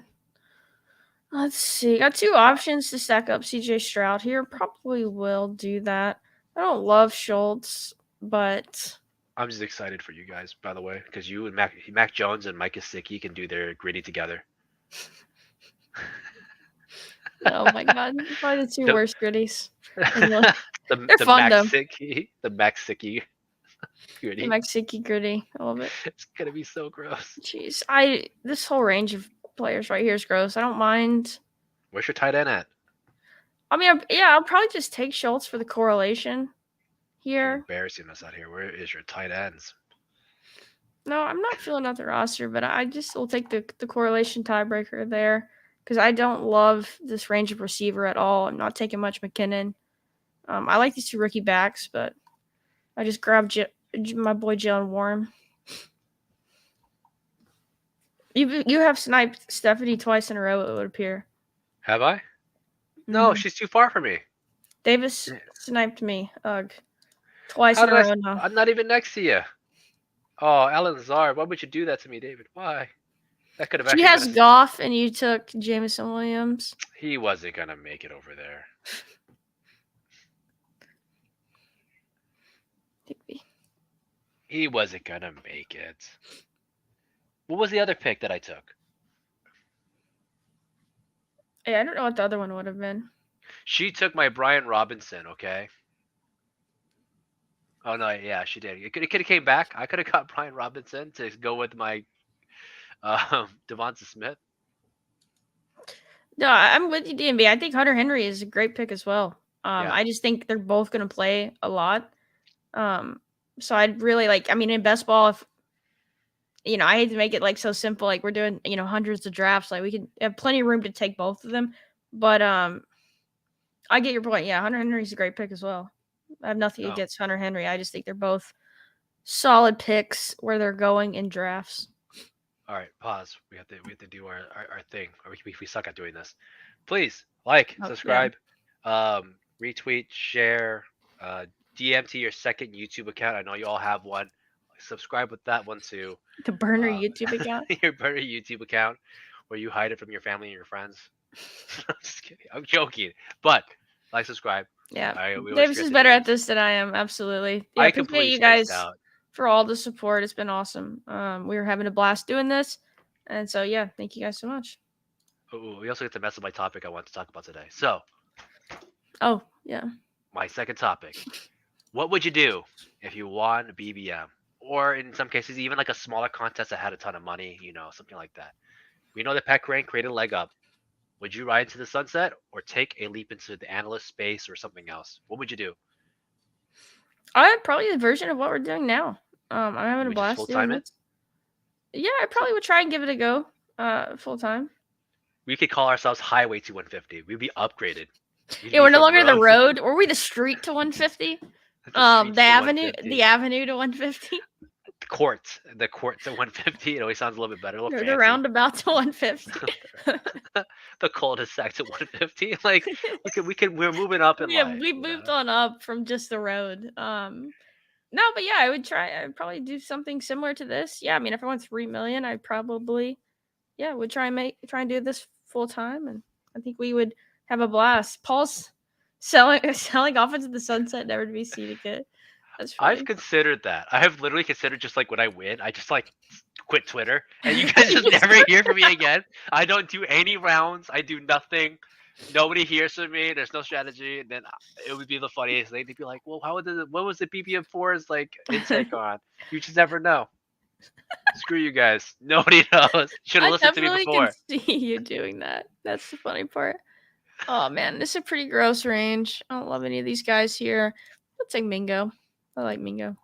Let's see. Got two options to stack up CJ Stroud here. Probably will do that. I don't love Schultz, but I'm just excited for you guys, by the way, because you and Mac Jones and Mike Gesicki can do their gritty together. oh my god, probably the two The worst gritties. the They're the fun Mac though. Gesicki The gritty. Mexican gritty. I love it. It's gonna be so gross. Jeez, this whole range of players right here is gross. I don't mind. Where's your tight end at? I mean, I'll probably just take Schultz for the correlation You're here. embarrassing us out here. Where is your tight ends? No, I'm not filling out the roster, but I just will take the correlation tiebreaker there because I don't love this range of receiver at all. I'm not taking much McKinnon. I like these two rookie backs, but I just grabbed my boy Jalen Warren. You have sniped Stephanie twice in a row, it would appear. Have I? No, Mhm. she's too far from me. Davis sniped me. Ugh. Twice How in a did row now. I'm not even next to you. Oh, Alan Lazard, why would you do that to me, David? Why? That could have She actually has been Goff, and you took Jameson Williams. He wasn't gonna make it over there. He wasn't gonna make it. What was the other pick that I took? Yeah, I don't know what the other one would have been. She took my Brian Robinson, okay? Oh no, yeah, she did. It could have came back. I could have got Brian Robinson to go with my Devonta Smith. No, I'm with you, DMB. I think Hunter Henry is a great pick as well. Yeah. I just think they're both going to play a lot. So I'd really like. I mean, in best ball, if I hate to make it like so simple. Like we're doing, hundreds of drafts. Like we can have plenty of room to take both of them. But I get your point. Yeah, Hunter Henry's a great pick as well. I have nothing against Hunter Henry. I just think they're both solid picks where they're going in drafts. All right, pause. We have to do our thing. Or we suck at doing this. Please subscribe, retweet, share, DM to your second YouTube account. I know you all have one. Subscribe with that one too. The burner YouTube account. Your burner YouTube account, where you hide it from your family and your friends. I'm just kidding. I'm joking. But subscribe. Yeah, We Davis is better at this than I am. Absolutely. Yeah, I appreciate completely you guys spaced out. for all the support. It's been awesome. We were having a blast doing this, and so yeah, thank you guys so much. Ooh, we also get to mess up my topic I want to talk about today. So, oh yeah, my second topic: what would you do if you won BBM, or in some cases even like a smaller contest that had a ton of money, something like that? We know that Pet Rank created a leg up. Would you ride into the sunset or take a leap into the analyst space or something else? What would you do? Probably the version of what we're doing now. I'm having a blast doing this. Yeah, I probably would try and give it a go full time. We could call ourselves Highway to 150. We'd be upgraded. Yeah, we're no longer the road. Were we the street to 150? The avenue to 150. The court to 150. It always sounds a little bit better. The roundabout to 150. The cul-de-sac to 150. Like we're moving up in life. We moved on up from just the road. No, but yeah, I'd probably do something similar to this. Yeah, I mean, if I won 3 million, I probably, would try and do this full time, and I think we would have a blast. Paul's selling off into the sunset, never to be seen again. That's I've funny. considered that. I have literally considered just like when I win, I just like quit Twitter, and you guys just You never hear from me again. I don't do any rounds. I do nothing. Nobody hears from me. There's no strategy. And then it would be the funniest thing. They'd be like, "Well, what was the BBM4's like intake on?" You just never know. Screw you guys. Nobody knows. Should have I listened to me definitely can before. see you doing that. That's the funny part. Oh man, this is a pretty gross range. I don't love any of these guys here. I'll take Mingo. I like Mingo.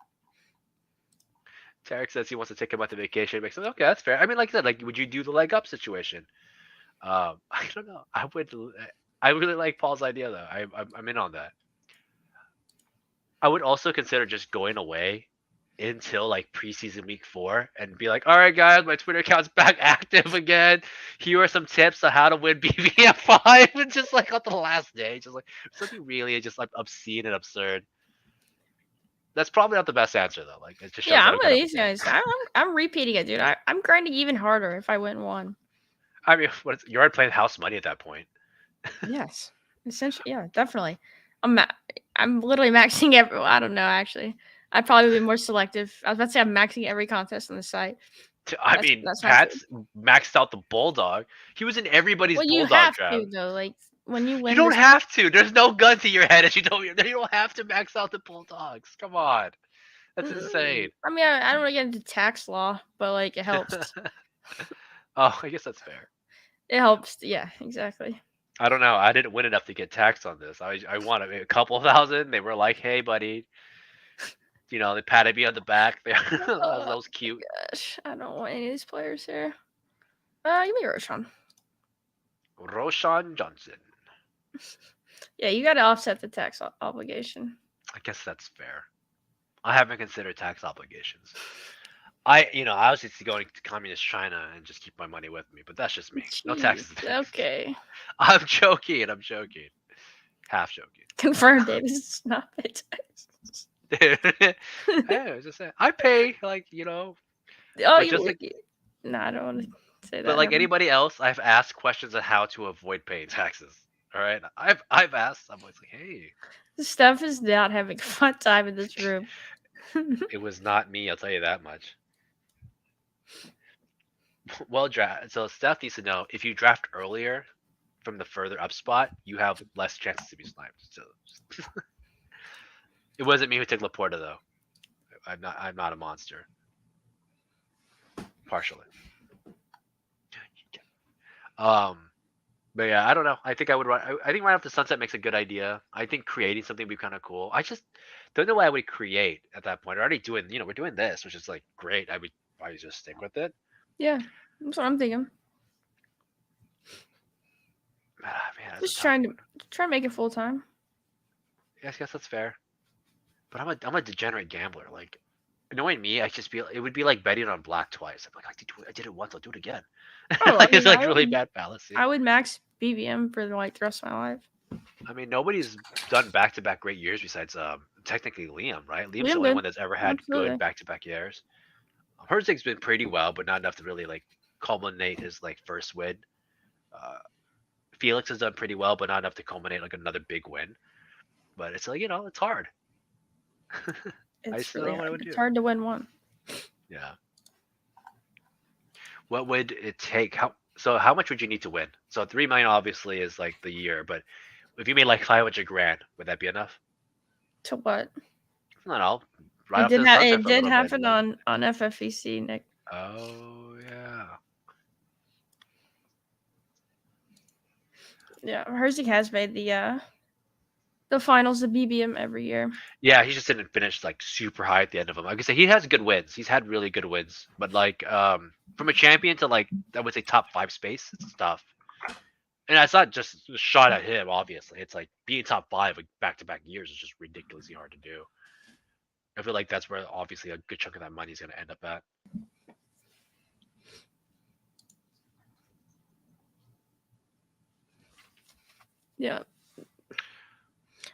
Tarek says he wants to take a month of vacation. Makes sense. Okay, that's fair. I mean, like I said, like, would you do the leg up situation? I don't know. I would. I really like Paul's idea though. I'm in on that. I would also consider just going away until like preseason week 4 and be like, all right, guys, my Twitter account's back active again. Here are some tips on how to win BBM5, and just like on the last day, just like something really just like obscene and absurd. That's probably not the best answer though. Like it just Yeah, shows I I'm don't one get of up these again. guys. I'm repeating it, dude. I'm grinding even harder if I win one. I mean, you're already playing house money at that point. Yes, essentially, yeah, definitely. I'm ma- I'm literally maxing every. I don't know actually. I'd probably be more selective. I was about to say I'm maxing every contest on the site. I That's mean, that's not true. Pat's maxed out the Bulldog. He was in everybody's Well, you Bulldog have draft. to though. Like when you You win don't this. have to. There's no gun to your head, as you don't. You don't have to max out the Bulldogs. Come on, that's insane. I mean, I don't want to get into tax law, but like it helps. Oh, I guess that's fair. It helps. Yeah, exactly. I don't know. I didn't win enough to get taxed on this. I won a couple thousand. They were like, "Hey, buddy," they patted me on the back. That Oh was cute. gosh, I don't want any of these players here. Give me Roshan. Roshan Johnson. Yeah, you got to offset the tax obligation. I guess that's fair. I haven't considered tax obligations. I was just going to communist China and just keep my money with me, but that's just me. No Jeez. taxes. Okay. I'm joking. I'm joking. Half joking. Confirmed, Davis does not pay tax. Hey, I was just saying, I pay Oh, but just like, no, I don't want to say but that. like Never. anybody else, I've asked questions on how to avoid paying taxes. All right, I've asked. I'm always like, hey, Steph is not having a fun time in this room. it was not me. I'll tell you that much. Well, draft. So Steph needs to know if you draft earlier from the further up spot, you have less chances to be sniped. So it wasn't me who took Laporta though. I'm not a monster. Partially. Um, but yeah, I don't know. I think I would run. I think right after sunset makes a good idea. I think creating something would be kind of cool. I just don't know what I would create at that point. We're already doing, we're doing this, which is like great. I would probably just stick with it. Yeah, that's what I'm thinking. Ah, man, that's a Just tough trying one. to make it full time. Yes, I guess that's fair. But I'm a degenerate gambler. Like knowing me, it would be like betting on black twice. I'm like, I did it once, I'll do it again. Oh, I Like it's mean, like really bad fallacy. I would max BBM for like the rest of my life. I mean, nobody's done back-to-back great years besides technically Liam, right? Liam's the Liam only did one that's ever had good absolutely. back-to-back years. Herzig's been pretty well, but not enough to really like culminate his like first win. Uh, Felix has done pretty well, but not enough to culminate like another big win. But it's like it's hard. I It's just don't really know what I hard. would It's do. hard to win one. Yeah. What would it take? How much would you need to win? So 3 million obviously is like the year, but if you made like 500 grand, would that be enough? To what? Not all. Right off to the sunset It for a did little bit. happen on FFEC, Nick. Oh yeah. Yeah, Herzig has made the finals of BBM every year. Yeah, he just didn't finish like super high at the end of them. Like I said, he has good wins. He's had really good wins, but like from a champion to like I would say top 5 space, it's tough. And that's not just a shot at him. Obviously, it's like being top 5 like back to back years is just ridiculously hard to do. I feel like that's where obviously a good chunk of that money is going to end up at. Yeah,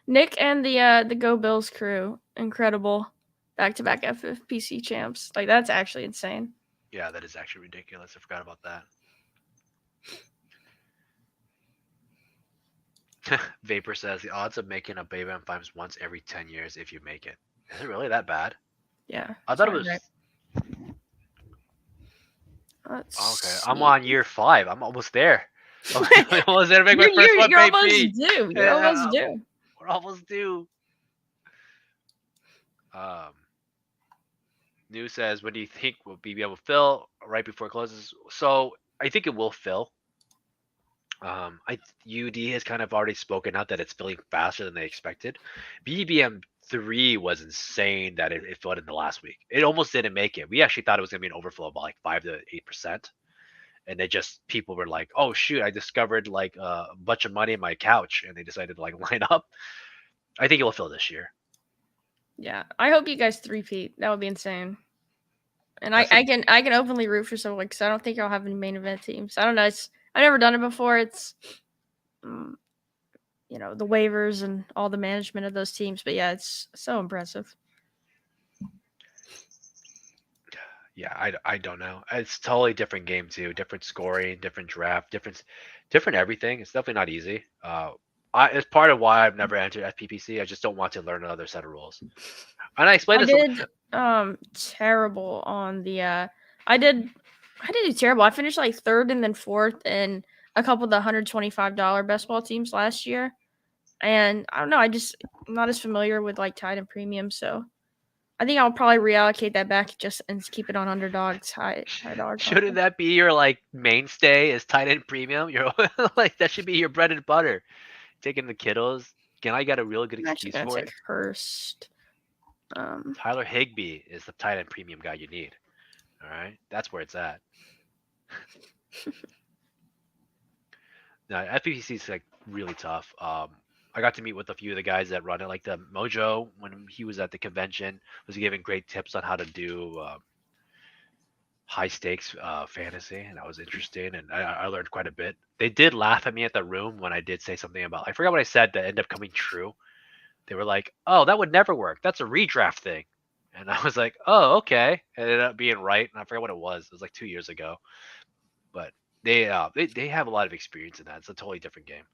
Nick and the Go Bills crew, incredible, back to back FFPC champs. Like that's actually insane. Yeah, that is actually ridiculous. I forgot about that. Vapor says the odds of making a Baby M5s once every 10 years if you make it. Is it really that bad? Yeah, I it's thought it not was. great. Let's Okay, I'm see. on year 5. I'm almost there. I'm almost there to make my you're, first you're one, you're almost baby. due. You're almost Yeah, due. we're almost due. Um, New says, when do you think we'll be able to fill right before it closes? So I think it will fill. UD has kind of already spoken out that it's filling faster than they expected. BBM 3 was insane that it filled in the last week. It almost didn't make it. We actually thought it was gonna be an overflow of like 5 to 8%, and they just people were like, "Oh shoot, I discovered like a bunch of money in my couch," and they decided to like line up. I think it will fill this year. Yeah, I hope you guys three-peat. That would be insane. And I, That's a I can I can openly root for someone because I don't think I'll have any main event teams. I don't know. I've never done it before. It's um, the waivers and all the management of those teams. But yeah, it's so impressive. yeah. I don't know. It's totally different game too. Different scoring, different draft, different everything. It's definitely not easy. It's part of why I've never entered FPPC. I just don't want to learn another set of rules. And I explained I this. did terrible on the I did do terrible. I finished like third and then fourth in a couple of the $125 best ball teams last year. And I don't know, I'm not as familiar with like Tide and Premium, so I think I'll probably reallocate that back just and keep it on Underdog's high dollar Shouldn't content. that be your like mainstay is tight end premium? You're like that should be your bread and butter. Taking the kiddos. Can I get a real good I'm actually excuse gonna for take it? Hurst. Um, Tyler Higbee is the tight end premium guy you need. All right, that's where it's at. Now FPPC is like really tough. I got to meet with a few of the guys that run it, like the Mojo when he was at the convention, was giving great tips on how to do high stakes fantasy, and that was interesting, and I learned quite a bit. They did laugh at me at the room when I did say something about I forgot what I said that ended up coming true. They were like, "Oh, that would never work. That's a redraft thing," and I was like, "Oh, okay." It ended up being right, and I forgot what it was. It was like 2 years ago, but they have a lot of experience in that. It's a totally different game.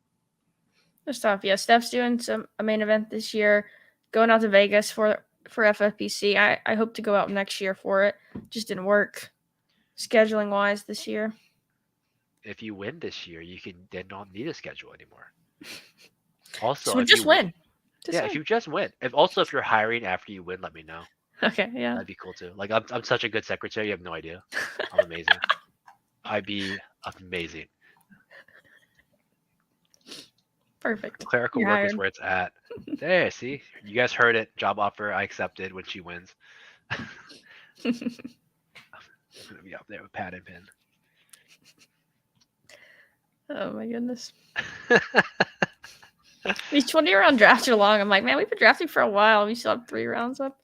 Good stuff. Yeah, Steph's doing a main event this year, going out to Vegas for FFPC. I hope to go out next year for it. Just didn't work scheduling wise this year. If you win this year, you can then not need a schedule anymore. Also, So if you just win, win. Just yeah, if win. you just win. If you're hiring after you win, let me know. Okay, yeah. That'd be cool too. Like I'm such a good secretary. You have no idea. I'm amazing. I'd be amazing. Perfect. Clerical You're work is hired. where it's at. There, see, you guys heard it. Job offer. I accepted when she wins. I'm gonna be up there with pad and pin. Oh my goodness. These 20 round drafts are long. I'm like, man, we've been drafting for a while. We still have 3 rounds up.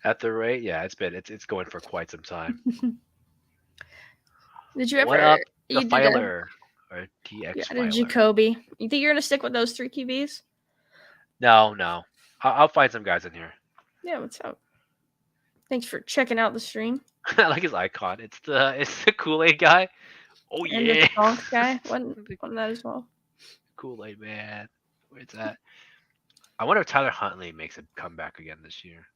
At the rate, yeah, it's going for quite some time. Did you What ever up, the you did a filer or you TX had a filer? Jacoby? You think you're gonna stick with those 3 QBs? No, no. I'll find some guys in here. Yeah, what's up? Thanks for checking out the stream. I like his icon. It's the Kool Aid guy. Oh And the yeah, Stonks guy. Wasn't the on that as well. Kool Aid man. Where's that? I wonder if Tyler Huntley makes a comeback again this year.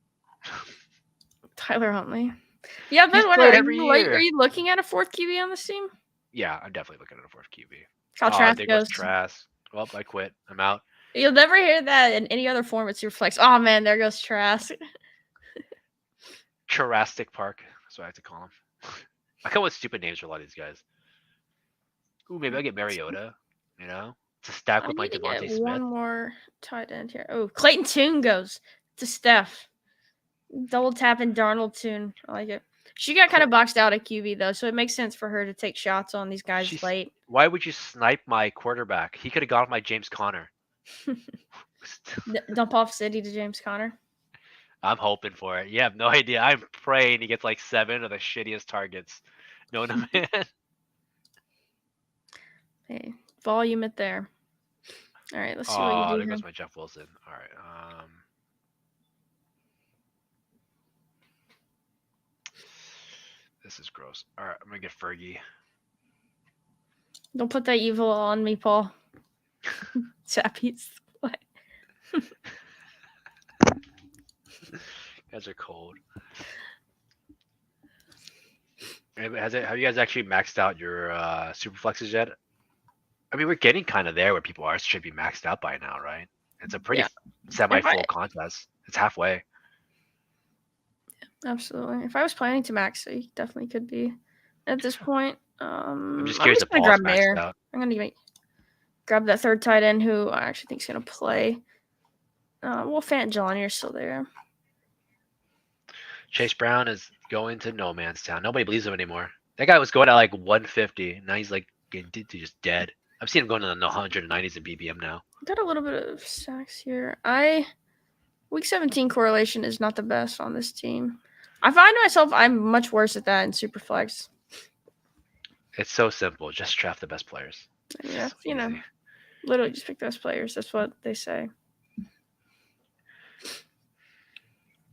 Tyler Huntley. Yeah, I've He's been wondering, played every are year. you looking at a 4th QB on this team? Yeah, I'm definitely looking at a fourth QB. How Oh, Trask there goes goes. Trask. Well, I quit. I'm out. You'll never hear that in any other form. It's your flex. Oh man, there goes Trask. Jurassic Park. That's what I have to call him. I come up with stupid names for a lot of these guys. Ooh, maybe I'll get Mariota. You know, to stack I with my need to get Devontae one Smith. more tight end here. Oh, Clayton Tune goes to Steph. Double tapping Darnold Tune. I like it. She got kind of boxed out at QB though, so it makes sense for her to take shots on these guys She's. late. Why would you snipe my quarterback? He could have gone with my James Conner. Dump off City to James Conner. I'm hoping for it. You have no idea. I'm praying he gets like 7 of the shittiest targets known to man. Hey, volume it there. All right, let's see what you Oh, do there here. goes my Jeff Wilson. All right. This is gross. All right, I'm gonna get Fergie. Don't put that evil on me, Paul. Zappies. What? Guys are cold. Have you guys actually maxed out your super flexes yet? I mean, we're getting kind of there where people are should be maxed out by now, right? It's a pretty Yeah. If I semi-full contest. It's halfway. absolutely, if I was planning to max, it definitely could be at this point. I'm just I'm curious just if gonna Paul's grab maxed Mayor. out. I'm gonna grab that third tight end who I actually think is gonna play. Well, Fant and Jelani are still there. Chase Brown is going to no man's town. Nobody believes him anymore. That guy was going at like 150. Now he's like just dead. I've seen him going in the 190s in BBM now. Got a little bit of sacks here. Week 17 correlation is not the best on this team. I find myself I'm much worse at that in Superflex. It's so simple. Just draft the best players. Yeah, So easy. literally just pick those players. That's what they say.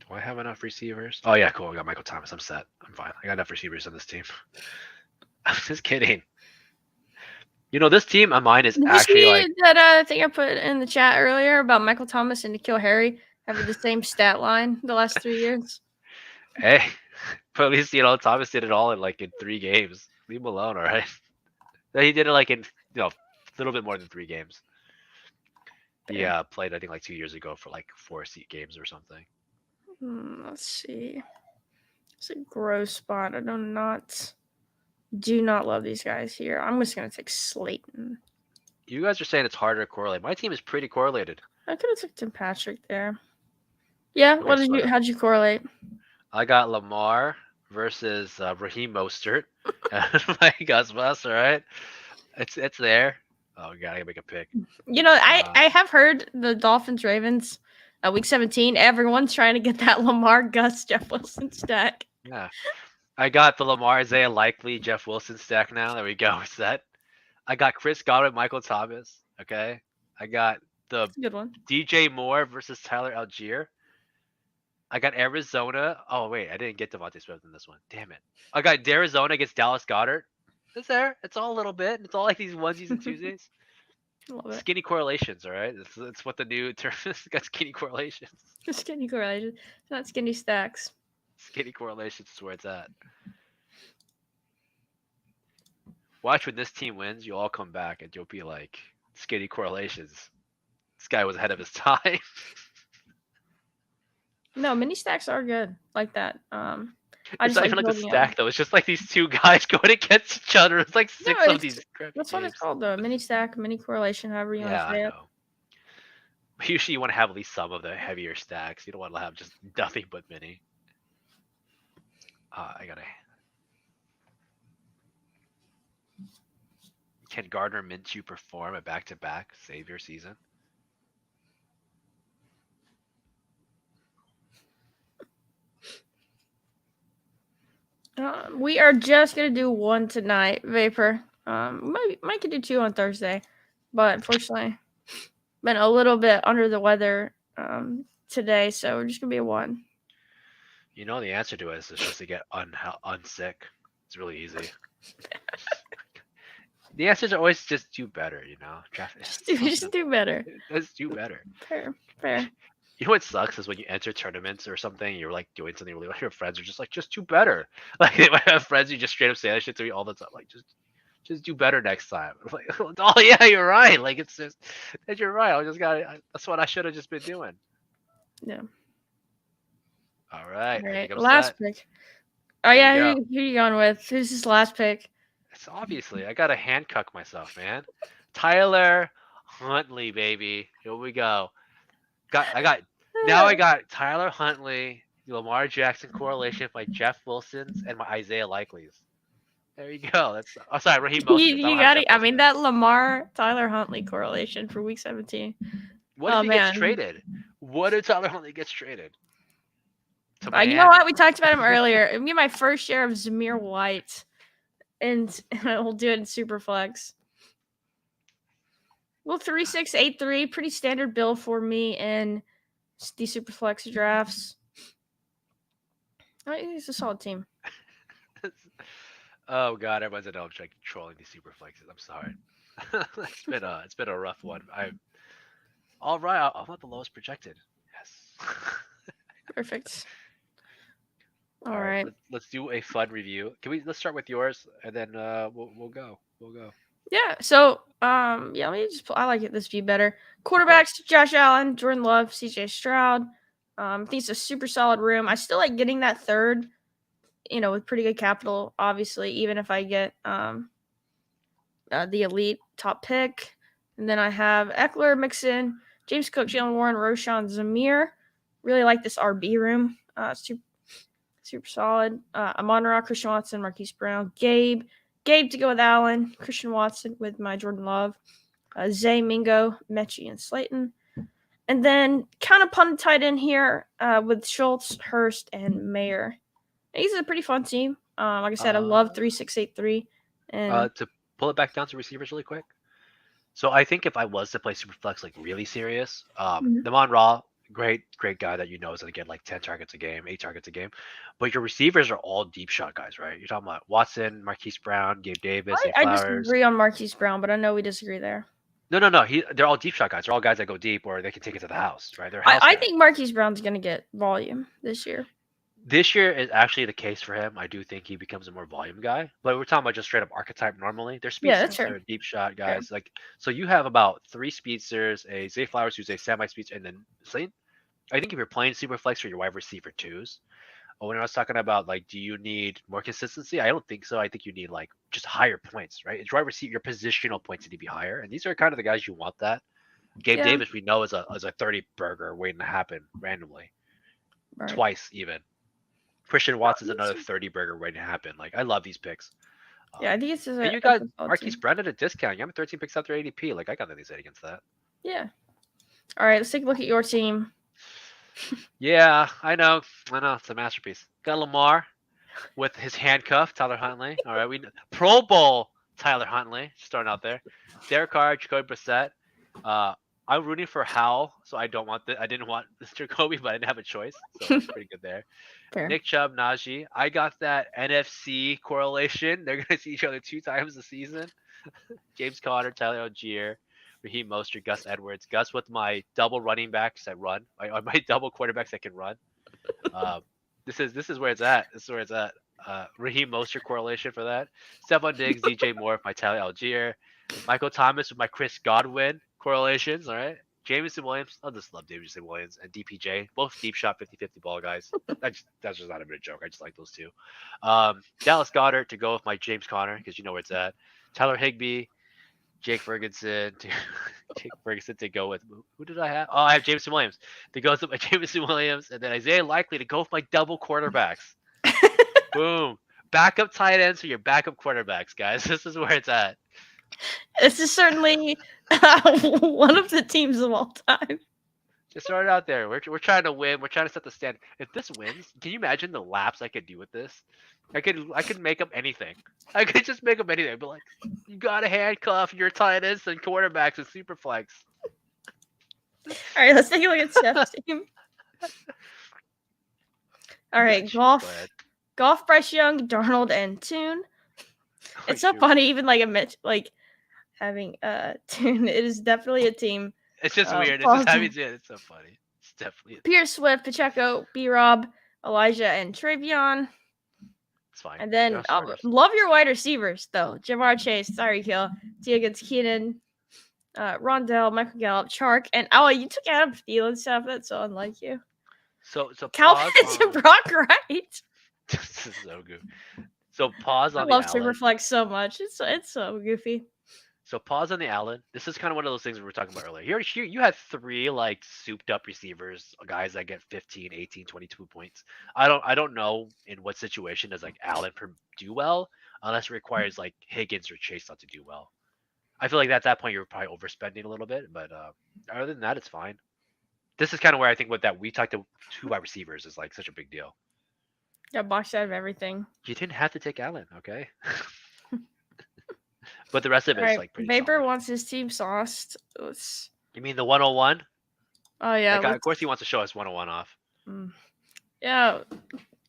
Do I have enough receivers? Oh yeah, cool. I got Michael Thomas. I'm set. I'm fine. I got enough receivers on this team. I'm just kidding. You know, this team of mine is Did actually you see like that thing I put in the chat earlier about Michael Thomas and N'Keal Harry having the same stat line the last 3 years? hey, but at least Thomas did it all in 3 games. Leave him alone, all right? He did it in a little bit more than 3 games. He played I think like 2 years ago for like 4 seat games or something. Let's see. It's a gross spot. I do not love these guys here. I'm just gonna take Slayton. You guys are saying it's harder to correlate. My team is pretty correlated. I could have took Tim Patrick there. Yeah, Okay, how'd you correlate? I got Lamar versus Raheem Mostert and my Gus Bus, all right? It's there. Oh, we gotta make a pick. I have heard the Dolphins Ravens week 17. Everyone's trying to get that Lamar Gus Jeff Wilson stack. Yeah. I got the Lamar Isaiah Likely Jeff Wilson stack now. There we go. Set. I got Chris Godwin, Michael Thomas. Okay. I got the That's a good one. DJ Moore versus Tyler Algier. I got Arizona. Oh wait, I didn't get Devontae Swift in this one. Damn it. I got Arizona against Dallas Goddard. It's there. It's all a little bit. It's all like these onesies and twosies. Love it. Skinny correlations, all right. It's what the new term is. Got skinny correlations. Skinny correlation, not skinny stacks. Skinny correlations is where it's at. Watch when this team wins, you'll all come back and you'll be like, skinny correlations. This guy was ahead of his time. No, mini stacks are good like that. It's not even like a stack though. It's just like these two guys going against each other. It's like six of these. That's what it's called though. Mini stack, mini correlation, however you want to say it. Usually you want to have at least some of the heavier stacks. You don't want to have just nothing but mini. Can Gardner Minshew perform a back-to-back savior season? We are just gonna do one tonight, Vapor. Might could do 2 on Thursday, but unfortunately, been a little bit under the weather today, so we're just gonna be a 1. You know the answer to it is just to get unsick. It's really easy. The answers are always just do better, Just do better. Let's do better. Fair. You know what sucks is when you enter tournaments or something, you're like doing something really well. Your friends are just like, just do better. Like they might have friends who just straight up say that shit to me all the time. Like just do better next time. I'm like, oh yeah, you're right. Like it's just that you're right. That's what I should have just been doing. Yeah. All right. Last pick. Oh yeah, who you going with? Who's his last pick? It's obviously I gotta handcuff myself, man. Tyler Huntley, baby. Here we go. I got Tyler Huntley, Lamar Jackson correlation with my Jeff Wilsons and my Isaiah Likely's. There you go. Sorry, Raheem Mostert. You got it. I mean that Lamar Tyler Huntley correlation for week 17. What if he gets traded? What if Tyler Huntley gets traded? You know what? We talked about him earlier. It'll be my first share of Zamir White, and we'll do it in Superflex. Well, 3-6-8-3, pretty standard build for me in the Superflex drafts. It's a solid team. Oh God, everyone's at home trying controlling these Superflexes. I'm sorry. It's been a rough one. All right. I'm not the lowest projected. Yes. Perfect. All All right, right. let's do a fun review. Let's start with yours, and then we'll go. We'll go. Yeah. So, yeah, let me just. I like it. This view better. Of course. Quarterbacks: Josh Allen, Jordan Love, C.J. Stroud. I think it's a super solid room. I still like getting that third. With pretty good capital, obviously, even if I get the elite top pick. And then I have Eckler, Mixon, James Cook, Jalen Warren, Roshan, Zamir. Really like this RB room. Super solid. Amon-Ra, Christian Watson, Marquise Brown, Gabe to go with Allen, Christian Watson with my Jordan Love, Zay, Mingo, Mechie, and Slayton. And then kind of punted tight in here with Schultz, Hurst, and Mayer. He's a pretty fun team. Like I said, I love 3-6-8-3. And To pull it back down to receivers really quick. So I think if I was to play Superflex like really serious, the Mon Ra, great guy that is gonna get like 10 targets a game, 8 targets a game. But your receivers are all deep shot guys, right? You're talking about Watson, Marquise Brown, Gabe Davis, Zay I Flowers. disagree on Marquise Brown, but I know we disagree there. No. They're all deep shot guys. They're all guys that go deep or they can take it to the house, right? They're I think Marquise Brown's gonna get volume this year. This year is actually the case for him. I do think he becomes a more volume guy. But we're talking about just straight up archetype normally. They're speedsters. They're deep shot guys. Like so you have about 3 speedsters, a Zay Flowers who's a semi-speedster, and then Slayton. I think if you're playing Superflex for your wide receiver twos, or when I was talking about like, do you need more consistency? I don't think so. I think you need like just higher points, right? It's wide receiver, your positional points need to be higher, and these are kind of the guys you want. That Gabe Davis, we know is a 30 burger waiting to happen randomly, twice even. Christian Watson's another 30 burger waiting to happen. Like I love these picks. Yeah, I think it's just and you got Marquise Brown at a discount. You have 13 picks after ADP. Like I got nothing to say against that. Yeah. All right, let's take a look at your team. Yeah, I know. It's a masterpiece. Got Lamar with his handcuff, Tyler Huntley. All right, we Pro Bowl Tyler Huntley starting out there. Derek Carr, Jacoby Brissett. I'm rooting for Howell, so I didn't want Jacoby, but I didn't have a choice, so that's pretty good there. Fair. Nick Chubb, Najee. I got that NFC correlation. They're gonna see each other 2 times this season. James Conner, Tyler Algier, Raheem Mostert, Gus Edwards. Gus with my double running backs that run. My double quarterbacks that can run. This is where it's at. This is where it's at. Raheem Mostert correlation for that. Stephon Diggs, DJ Moore with my Tyler Algier. Michael Thomas with my Chris Godwin correlations. All right. Jameson Williams. I just love Jameson Williams and DPJ. Both deep shot 50-50 ball guys. That's just not a bit of joke. I just like those two. Dallas Goedert to go with my James Conner because you know where it's at. Tyler Higbee, Jake Ferguson to go with. Who did I have? Oh, I have Jameson Williams to go with my Jameson Williams, and then Isaiah Likely to go with my double quarterbacks. Boom. Backup tight ends for your backup quarterbacks, guys. This is where it's at. This is certainly one of the teams of all time. Just throw it out there. We're trying to win. We're trying to set the standard. If this wins, can you imagine the laps I could do with this? I could make up anything. I could just make up anything. But like, you gotta handcuff your tight ends and quarterbacks with Superflex. All right, let's take a look at Steph's team. All right, golf, Bryce Young, Darnold, and Toon. It's so funny, even like having Toon. It is definitely a team. It's just weird. It's just having it. It's so funny. It's definitely Pierce, Swift, Pacheco, B-Rob, Elijah, and Travion. It's fine. And then love your wide receivers though. Jamar Chase, Tyreek Hill, Teagan Keenan, Rondell, Michael Gallup, Chark, and you took Adam Thielen stuff. That's so unlike you. So Calvin and Brock Wright. This is so good. So pause on I love Superflex so much. It's so goofy. So pause on the Allen. This is kind of one of those things we were talking about earlier. Here you had 3 like souped up receivers, guys that get 15, 18, 22 points. I don't know in what situation does like Allen do well unless it requires like Higgins or Chase not to do well. I feel like at that point you're probably overspending a little bit, but other than that, it's fine. This is kind of where I think we talked to 2 wide receivers is like such a big deal. Yeah, boxed out of everything. You didn't have to take Allen, okay? But the rest of it's like pretty Vapor solid. wants his team sauced. You mean the 101? Oh yeah. Of course he wants to show us 101 off. Yeah.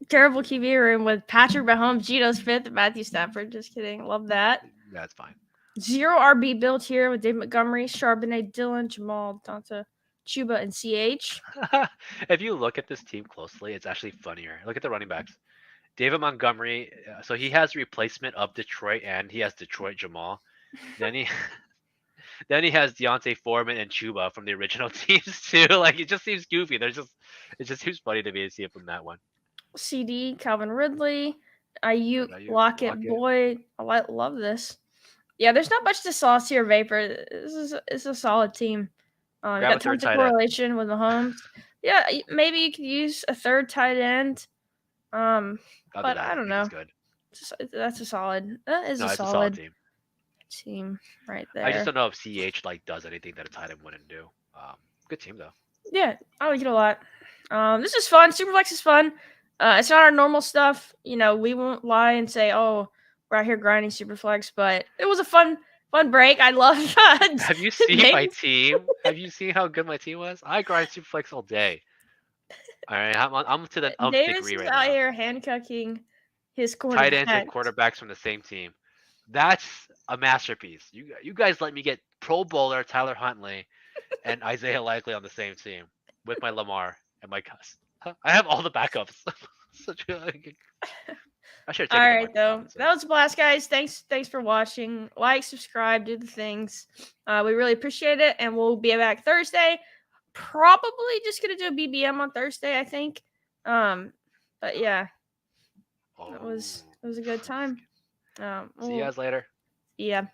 Terrible QB room with Patrick Mahomes, Gino's 5th, Matthew Stafford. Just kidding. Love that. That's fine. 0 RB build here with Dave Montgomery, Charbonnet, Dylan, Jamal, Donta, Chuba and CH. If you look at this team closely, it's actually funnier. Look at the running backs. David Montgomery, so he has replacement of Detroit and he has Detroit Jamal. Then he then he has Deontay Foreman and Chuba from the original teams too. Like it just seems goofy. It just seems funny to me to see it from that one. CD, Calvin Ridley, Ayuk, Ayuk, Lockett, Lockett. Boyd. Love this. Yeah, there's not much to sauce here, Vapor. It's a solid team. You Grab a got third tons of tight end. correlation with Mahomes. Yeah, maybe you could use a third tight end. I'll do But that. I I don't think he's know. good. That's a solid. That is No, a it's a solid solid team. team right I just there. don't know if CH like does anything that a tight end wouldn't do. Good team though. Yeah, I like it a lot. This is fun. Superflex is fun. It's not our normal stuff. We won't lie and say, "Oh, we're out here grinding Superflex," but it was a fun break. I love Have you seen my maybe team? Have you seen how good my team was? I grind Superflex all day. All right, I'm to the nth Davis degree is right out now. here handcucking his Tight ends and quarterbacks. quarterbacks from the same team. That's a masterpiece. You guys let me get Pro Bowler Tyler Huntley and Isaiah Likely on the same team with my Lamar and my Cuss. I have all the backups. Such a, I should have All taken the right, Vikings, though. honestly. That was a blast, guys. Thanks for watching. Like, subscribe, do the things. We really appreciate it, and we'll be back Thursday. Probably just gonna do a BBM on Thursday, I think. But yeah, Oh, it was a good time. see you Well, guys later. yeah.